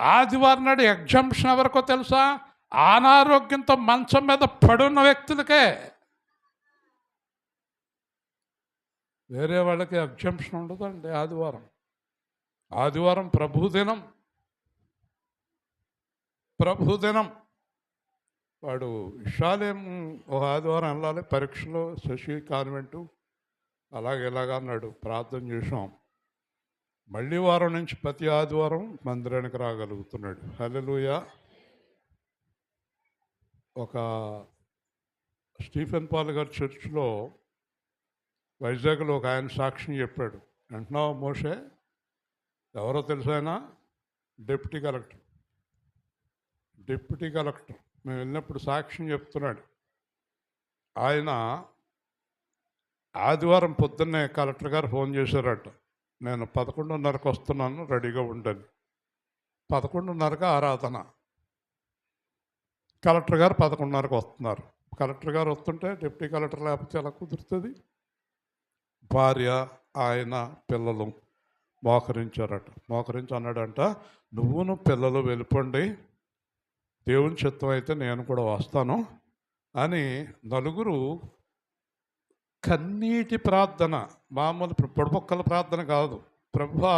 ఆదివారం నాడు ఎగ్జామ్షన్ ఎవరికో తెలుసా? అనారోగ్యంతో మంచం మీద పడున్న వ్యక్తులకే. వేరే వాళ్ళకి ఎగ్జామ్షన్ ఉండదండి. ఆదివారం ప్రభుదినం. వాడు విశాలేం ఒక ఆదివారం వెళ్ళాలి, పరీక్షలో శశి కాన్వెంటు ఇలాగ అన్నాడు. ప్రార్థన చేసాం. మళ్ళీ వారం నుంచి ప్రతి ఆదివారం మందిరానికి రాగలుగుతున్నాడు. హల్లెలూయా. ఒక స్టీఫెన్ పాల్ గారి చర్చ్లో వైజాగ్లో ఒక ఆయన సాక్ష్యం చెప్పాడు. అంటున్నావు మోషే ఎవరో తెలుసాయన? డిప్యూటీ కలెక్టర్ మేము వెళ్ళినప్పుడు సాక్ష్యం చెప్తున్నాడు. ఆయన ఆదివారం పొద్దున్నే కలెక్టర్ గారు ఫోన్ చేశారట, నేను 11:30కి వస్తున్నాను, రెడీగా ఉండని. 11:30కి ఆరాధన. కలెక్టర్ గారు 11:30కి వస్తున్నారు. కలెక్టర్ గారు వస్తుంటే డిప్యూటీ కలెక్టర్ లేకపోతే ఎలా కుదురుతుంది? భార్య, ఆయన, పిల్లలు మోకరించారట. మోకరించి అన్నాడంట, నువ్వును పిల్లలు వెళ్ళిపోండి, దేవుని చిత్తం అయితే నేను కూడా వస్తాను అని. నలుగురు కన్నీటి ప్రార్థన, మామూలు పొడపొక్కల ప్రార్థన కాదు. ప్రభువా,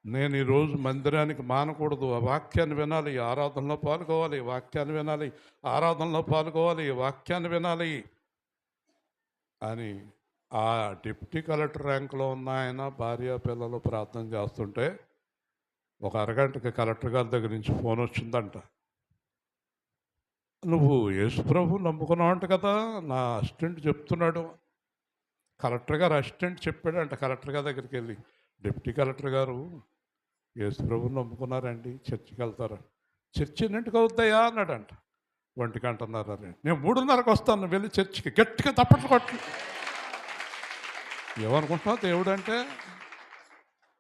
నేను ఈరోజు మందిరానికి మానకూడదు, ఆ వాక్యాన్ని వినాలి, ఆరాధనలో పాల్గొవాలి, వాక్యాన్ని వినాలి, ఆరాధనలో పాల్గొవాలి, వాక్యాన్ని వినాలి అని ఆ డిప్యూటీ కలెక్టర్ ర్యాంకులో ఉన్న ఆయన భార్య పిల్లలు ప్రార్థన చేస్తుంటే ఒక అరగంటకి కలెక్టర్ గారి దగ్గర నుంచి ఫోన్ వచ్చిందంట. నువ్వు యేసుప్రభు నమ్ముకున్నావు అంట కదా, నా అసిస్టెంట్ చెప్తున్నాడు. కలెక్టర్ గారు అసిస్టెంట్ చెప్పాడంట కలెక్టర్ గారి దగ్గరికి వెళ్ళి, డిప్యూటీ కలెక్టర్ గారు యేసుప్రభుని నమ్ముకున్నారండి, చర్చికి వెళ్తారా? చర్చి ఎన్నింటికి అవుతాయా అన్నాడంట. 1:30 నేను 3:30కి వస్తాను, వెళ్ళి చర్చికి గట్టిగా తప్పట్లు కొట్టు. ఏమనుకుంటున్నావు దేవుడు అంటే?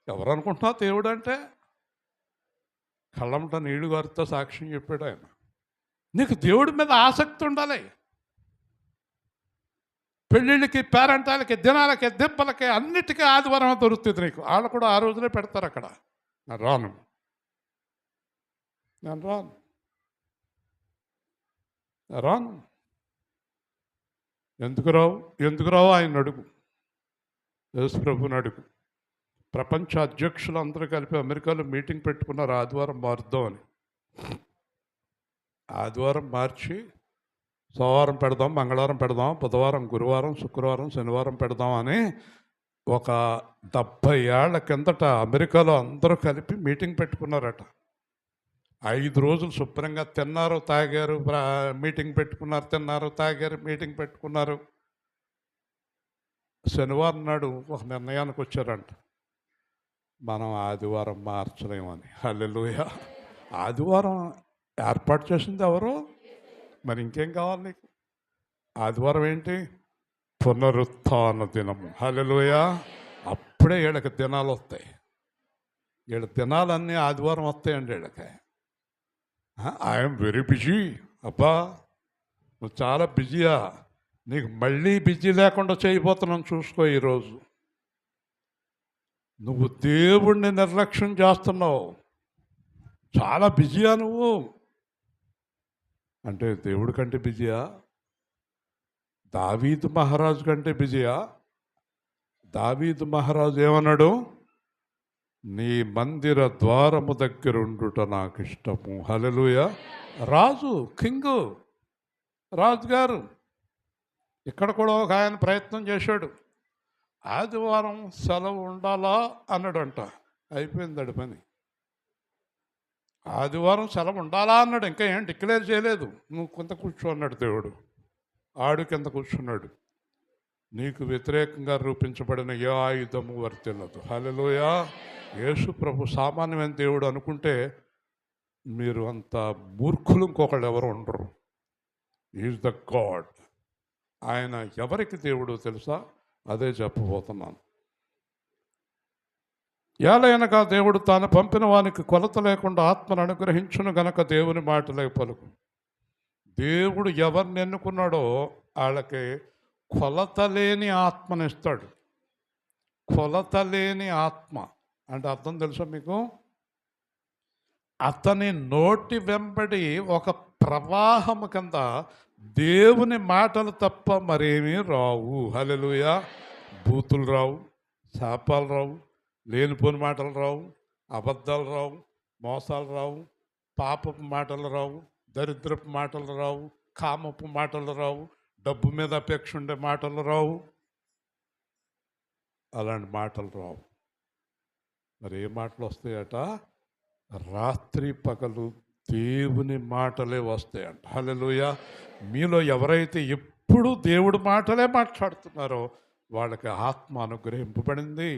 ఎవరు అనుకుంటున్నావు దేవుడు అంటే? కళ్ళంట నీళ్లు గారితో సాక్ష్యం చెప్పాడు ఆయన. నీకు దేవుడి మీద ఆసక్తి ఉండాలి. పెళ్ళిళ్ళకి, పేరంటాలకి, దినాలకి, దెబ్బలకి, అన్నిటికీ ఆదివారం దొరుకుతుంది నీకు. వాళ్ళు కూడా ఆ రోజులే పెడతారు అక్కడ. నేను రాను. ఎందుకు రావు ఆయన అడుగు, యేసుప్రభుని అడుగు. ప్రపంచ అధ్యక్షులు అందరూ కలిపి అమెరికాలో మీటింగ్ పెట్టుకున్నారు ఆదివారం మారుద్దామని. ఆదివారం మార్చి సోమవారం పెడదాం, మంగళవారం పెడదాం, బుధవారం, గురువారం, శుక్రవారం, శనివారం పెడదాం అని ఒక 70 ఏళ్ల కిందట అమెరికాలో అందరూ కలిపి మీటింగ్ పెట్టుకున్నారట. 5 రోజులు శుభ్రంగా తిన్నారు, తాగారు, మీటింగ్ పెట్టుకున్నారు, తిన్నారు, తాగారు, మీటింగ్ పెట్టుకున్నారు. శనివారం నాడు ఒక నిర్ణయానికి వచ్చారంట, మనం ఆదివారం మార్చలేమని. హల్లెలూయా. ఆదివారం ఏర్పాటు చేసింది ఎవరు? మరి ఇంకేం కావాలి నీకు? ఆదివారం ఏంటి? పునరుత్థాన దినము. హల్లెలూయా. అప్పుడే వీళ్ళకి దినాలు వస్తాయి. వీళ్ళ దినాలన్నీ ఆదివారం వస్తాయండి వీళ్ళకి. I'm very busy. అబ్బా, నువ్వు చాలా బిజీయా? నీకు మళ్ళీ బిజీ లేకుండా చేయబోతున్నాను, చూసుకో. ఈరోజు నువ్వు దేవుణ్ణి నిర్లక్ష్యం చేస్తున్నావు. చాలా బిజీయా నువ్వు అంటే? దేవుడి కంటే బిజీయా? దావీదు మహారాజు కంటే బిజీయా? దావీదు మహారాజు ఏమన్నాడు? నీ మందిర ద్వారము దగ్గరుండుట నాకు ఇష్టము. హల్లెలూయా. రాజు, కింగు, రాజుగారు. ఇక్కడ కూడా ఒక ఆయన ప్రయత్నం చేశాడు, ఆదివారం సెలవు ఉండాలా అన్నాడంట. అయిపోయింది పని. ఆదివారం సెలవు ఉండాలా అన్నాడు, ఇంకా ఏం డిక్లేర్ చేయలేదు. నువ్వు కొంత కూర్చో అన్నాడు దేవుడు. ఆడు కింద కూర్చున్నాడు. నీకు వ్యతిరేకంగా రూపించబడిన ఏ ఆయుధము వర్తిల్లదు. హల్లెలూయా. యేసు ప్రభు సామాన్యమైన దేవుడు అనుకుంటే మీరు అంత మూర్ఖులు ఇంకొకళ్ళు ఎవరు ఉండరు. Is the God. ఆయన ఎవరికి దేవుడు తెలుసా? అదే చెప్పబోతున్నాను. ఏలయనగా దేవుడు తాను పంపిన వానికి కొలత లేకుండా ఆత్మను అనుగ్రహించును గనక దేవుని మాటలే పలుకు. దేవుడు ఎవరిని ఎన్నుకున్నాడో వాళ్ళకి కొలత లేని ఆత్మనిస్తాడు. కొలత లేని ఆత్మ అంటే అర్థం తెలుసా మీకు? అతని నోటి వెంబడి ఒక ప్రవాహము కింద దేవుని మాటలు తప్ప మరేమీ రావు. హల్లెలూయా. బూతులు రావు, శాపాలు రావు, లేనిపోని మాటలు రావు, అబద్ధాలు రావు, మోసాలు రావు, పాపపు మాటలు రావు, దరిద్రపు మాటలు రావు, కామపు మాటలు రావు, డబ్బు మీద అపేక్ష ఉండే మాటలు రావు. అలాంటి మాటలు రావు. మరి ఏ మాటలు వస్తాయట? రాత్రి పగలు దేవుని మాటలే వస్తాయంట. హల్లెలూయా. మీలో ఎవరైతే ఎప్పుడూ దేవుడి మాటలే మాట్లాడుతున్నారో వాళ్ళకి ఆత్మ అనుగ్రహింపబడింది.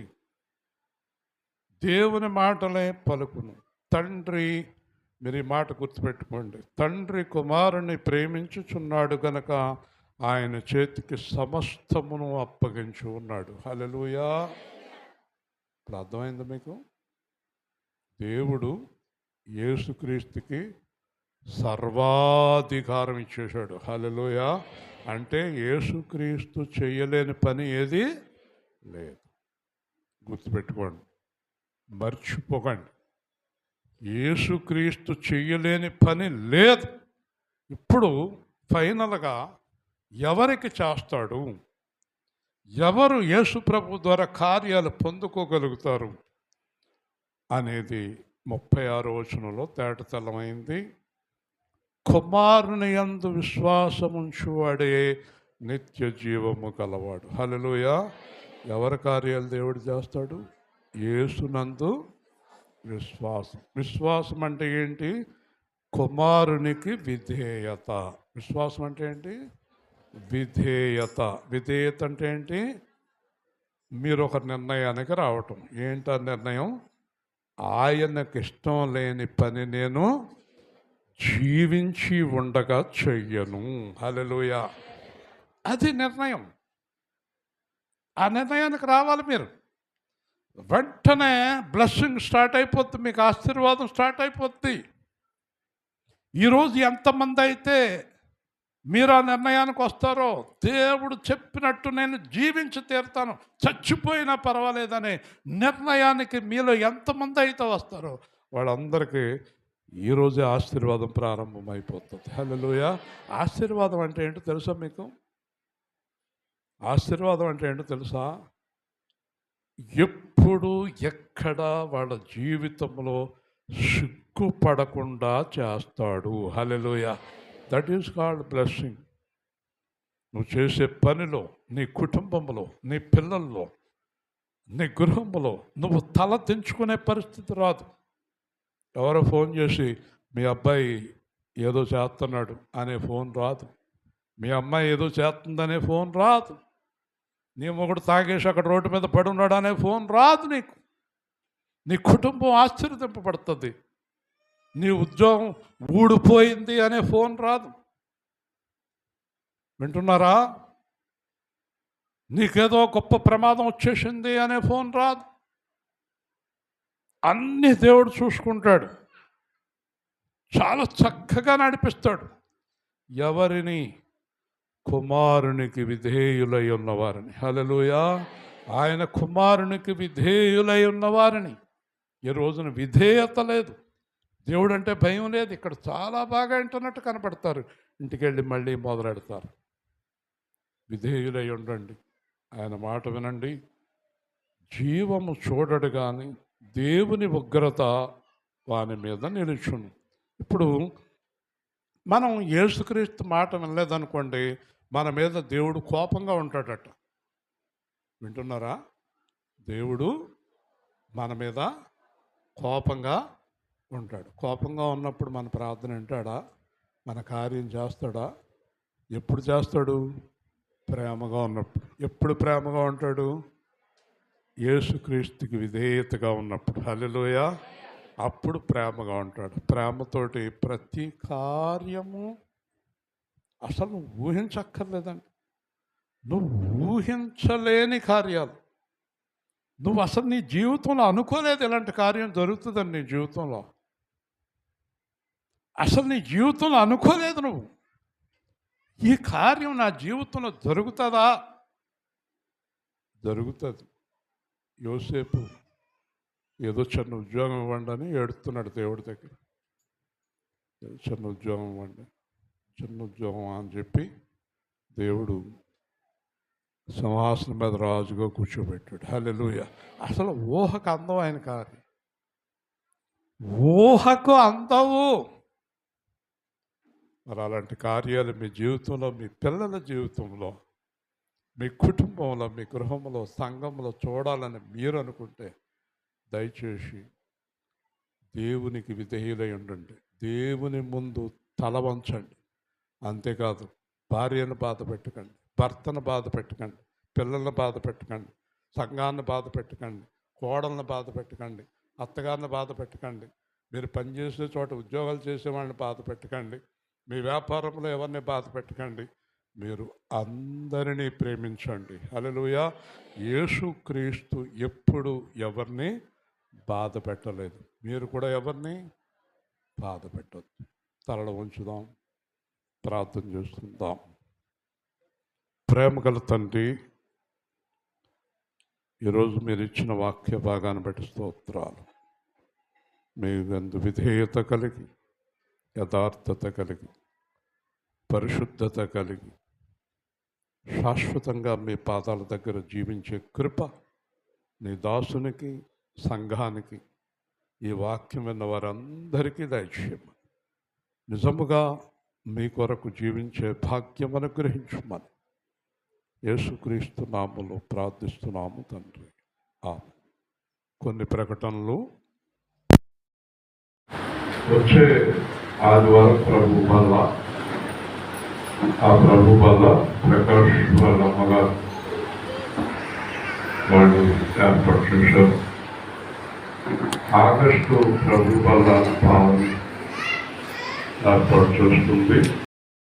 దేవుని మాటలే పలుకును. తండ్రి, మీరు ఈ మాట గుర్తుపెట్టుకోండి, తండ్రి కుమారుని ప్రేమించుచున్నాడు గనక ఆయన చేతికి సమస్తమును అప్పగించి ఉన్నాడు. హల్లెలూయా. ఇప్పుడు అర్థమైంది మీకు? దేవుడు యేసుక్రీస్తుకి సర్వాధికారం ఇచ్చేశాడు. హల్లెలూయా. అంటే యేసుక్రీస్తు చేయలేని పని ఏది లేదు. గుర్తుపెట్టుకోండి, మర్చిపోకండి. యేసుక్రీస్తు చెయ్యలేని పని లేదు. ఇప్పుడు ఫైనల్గా ఎవరికి చేస్తాడు, ఎవరు యేసు ప్రభు ద్వారా కార్యాలు పొందుకోగలుగుతారు అనేది 36వ వచనంలో తేటతెల్లమైంది. కుమారుని యందు విశ్వాసముంచువాడే నిత్య జీవము గలవాడు. హల్లెలూయా. ఎవరి కార్యాలు దేవుడు చేస్తాడు? యేసునందు విశ్వాసం. విశ్వాసం అంటే ఏంటి? కుమారునికి విధేయత. విశ్వాసం అంటే ఏంటి? విధేయత. విధేయత అంటే ఏంటి? మీరు ఒక నిర్ణయానికి రావటం. ఏంటి ఆ నిర్ణయం? ఆయనకు ఇష్టం లేని పని నేను జీవించి ఉండగా చెయ్యను. హల్లెలూయా. అది నిర్ణయం. ఆ నిర్ణయానికి రావాలి మీరు. వెంటనే బ్లెస్సింగ్ స్టార్ట్ అయిపోద్ది, మీకు ఆశీర్వాదం స్టార్ట్ అయిపోద్ది. ఈరోజు ఎంతమంది అయితే మీరు ఆ నిర్ణయానికి వస్తారో, దేవుడు చెప్పినట్టు నేను జీవించి తీరుతాను, చచ్చిపోయినా పర్వాలేదనే నిర్ణయానికి మీలో ఎంతమంది అయితే వస్తారో వాళ్ళందరికీ ఈరోజే ఆశీర్వాదం ప్రారంభమైపోతుంది. హల్లెలూయా. ఆశీర్వాదం అంటే ఏంటో తెలుసా మీకు? ఆశీర్వాదం అంటే ఏంటో తెలుసా? ఎప్పుడు ఎక్కడ వాళ్ళ జీవితంలో సిగ్గుపడకుండా చేస్తాడు. Hallelujah. That is called blessing. నువ్వు చేసే పనిలో, నీ కుటుంబంలో, నీ పిల్లల్లో, నీ గృహంలో నువ్వు తల దించుకునే పరిస్థితి రాదు. ఎవరో ఫోన్ చేసి మీ అబ్బాయి ఏదో చేస్తున్నాడు అనే ఫోన్ రాదు. మీ అమ్మాయి ఏదో చేస్తుందనే ఫోన్ రాదు. నీ మొగుడు తాగేసి అక్కడ రోడ్డు మీద పడున్నాడు అనే ఫోన్ రాదు నీకు. నీ కుటుంబం ఆశ్చర్యపడుతుంది. నీ ఉద్యోగం ఊడిపోయింది అనే ఫోన్ రాదు. వింటున్నారా? నీకేదో గొప్ప ప్రమాదం వచ్చేసింది అనే ఫోన్ రాదు. అన్ని దేవుడు చూసుకుంటాడు, చాలా చక్కగా నడిపిస్తాడు. ఎవరిని? కుమారునికి విధేయులై ఉన్నవారిని. హల్లెలూయా. ఆయన కుమారునికి విధేయులై ఉన్నవారిని. ఈ రోజున విధేయత లేదు, దేవుడు అంటే భయం లేదు. ఇక్కడ చాలా బాగా వింటున్నట్టు కనపడతారు, ఇంటికి వెళ్ళి మళ్ళీ మొదలెడతారు. విధేయులై ఉండండి, ఆయన మాట వినండి. జీవము చూడడు కానీ దేవుని ఉగ్రత వాని మీద నిలుచును. ఇప్పుడు మనం యేసుక్రీస్తు మాట వినలేదనుకోండి, మన మీద దేవుడు కోపంగా ఉంటాడట. వింటున్నారా? దేవుడు మన మీద కోపంగా ఉంటాడు. కోపంగా ఉన్నప్పుడు మన ప్రార్థన వింటాడా? మన కార్యం చేస్తాడా? ఎప్పుడు చేస్తాడు? ప్రేమగా ఉన్నప్పుడు. ఎప్పుడు ప్రేమగా ఉంటాడు? యేసుక్రీస్తుకి విధేయతగా ఉన్నప్పుడు. హల్లెలూయా. అప్పుడు ప్రేమగా ఉంటాడు. ప్రేమతోటి ప్రతి కార్యము అసలు నువ్వు ఊహించక్కర్లేదండి. నువ్వు ఊహించలేని కార్యాలు, నువ్వు అసలు నీ జీవితంలో అనుకోలేదు ఇలాంటి కార్యం జరుగుతుందని. నీ జీవితంలో అసలు నీ జీవితంలో అనుకోలేదు నువ్వు, ఈ కార్యం నా జీవితంలో జరుగుతుందా? జరుగుతుంది. యోసేపు ఏదో చిన్న ఉద్యోగం ఇవ్వండి అని ఏడుస్తున్నాడు దేవుడి దగ్గర. చిన్న ఉద్యోగం ఇవ్వండి, చిన్న ఉద్యోగం అని చెప్పి దేవుడు సింహాసనం మీద రాజుగా కూర్చోబెట్టాడు. హల్లెలూయా. అసలు ఊహకు అందం ఆయన కార్యం, ఊహకు అందవు. మరి అలాంటి కార్యాలు మీ జీవితంలో, మీ పిల్లల జీవితంలో, మీ కుటుంబంలో, మీ గృహంలో, సంఘంలో చూడాలని మీరు అనుకుంటే దయచేసి దేవునికి విధేయులై ఉండండి. దేవుని ముందు తల వంచండి. అంతేకాదు, భార్యను బాధ పెట్టకండి, భర్తను బాధ పెట్టకండి, పిల్లల్ని బాధ పెట్టకండి, సంఘాన్ని బాధ పెట్టకండి, కోడల్ని బాధ పెట్టకండి, అత్తగారిని బాధ పెట్టకండి, మీరు పనిచేసే చోట ఉద్యోగాలు చేసే వాళ్ళని బాధ పెట్టకండి, మీ వ్యాపారంలో ఎవరిని బాధ పెట్టకండి, మీరు అందరినీ ప్రేమించండి. హల్లెలూయా. యేసుక్రీస్తు ఎప్పుడు ఎవరిని బాధ పెట్టలేదు, మీరు కూడా ఎవరిని బాధ పెట్టద్దు. తలలో ఉంచుదాం, ప్రార్థన చేసుకుందాం. ప్రేమగల తండ్రి, ఈరోజు మీరు ఇచ్చిన వాక్య భాగాన్ని బట్టి స్తోత్రాలు. మీ యందు విధేయత కలిగి, యథార్థత కలిగి, పరిశుద్ధత కలిగి, శాశ్వతంగా మీ పాదాల దగ్గర జీవించే కృప నీ దాసునికి, సంఘానికి, ఈ వాక్యం విన్న వారందరికీ దయచేయమని, నిజముగా మీ కొరకు జీవించే భాగ్యం అనుగ్రహించమని యేసుక్రీస్తు నామములో ప్రార్థిస్తున్నాము తండ్రి. ఆమేన్. కొన్ని ప్రకటనలు. వచ్చే ఆదివారం ప్రభు వల్ల, ఆ ప్రభు వల్ల ప్రకాష్ వాళ్ళ అమ్మగారు వాళ్ళు ఏర్పాటు చేశారు. ఆగస్టు ప్రభు వల్ల భావం ఏర్పాటు చేస్తుంది.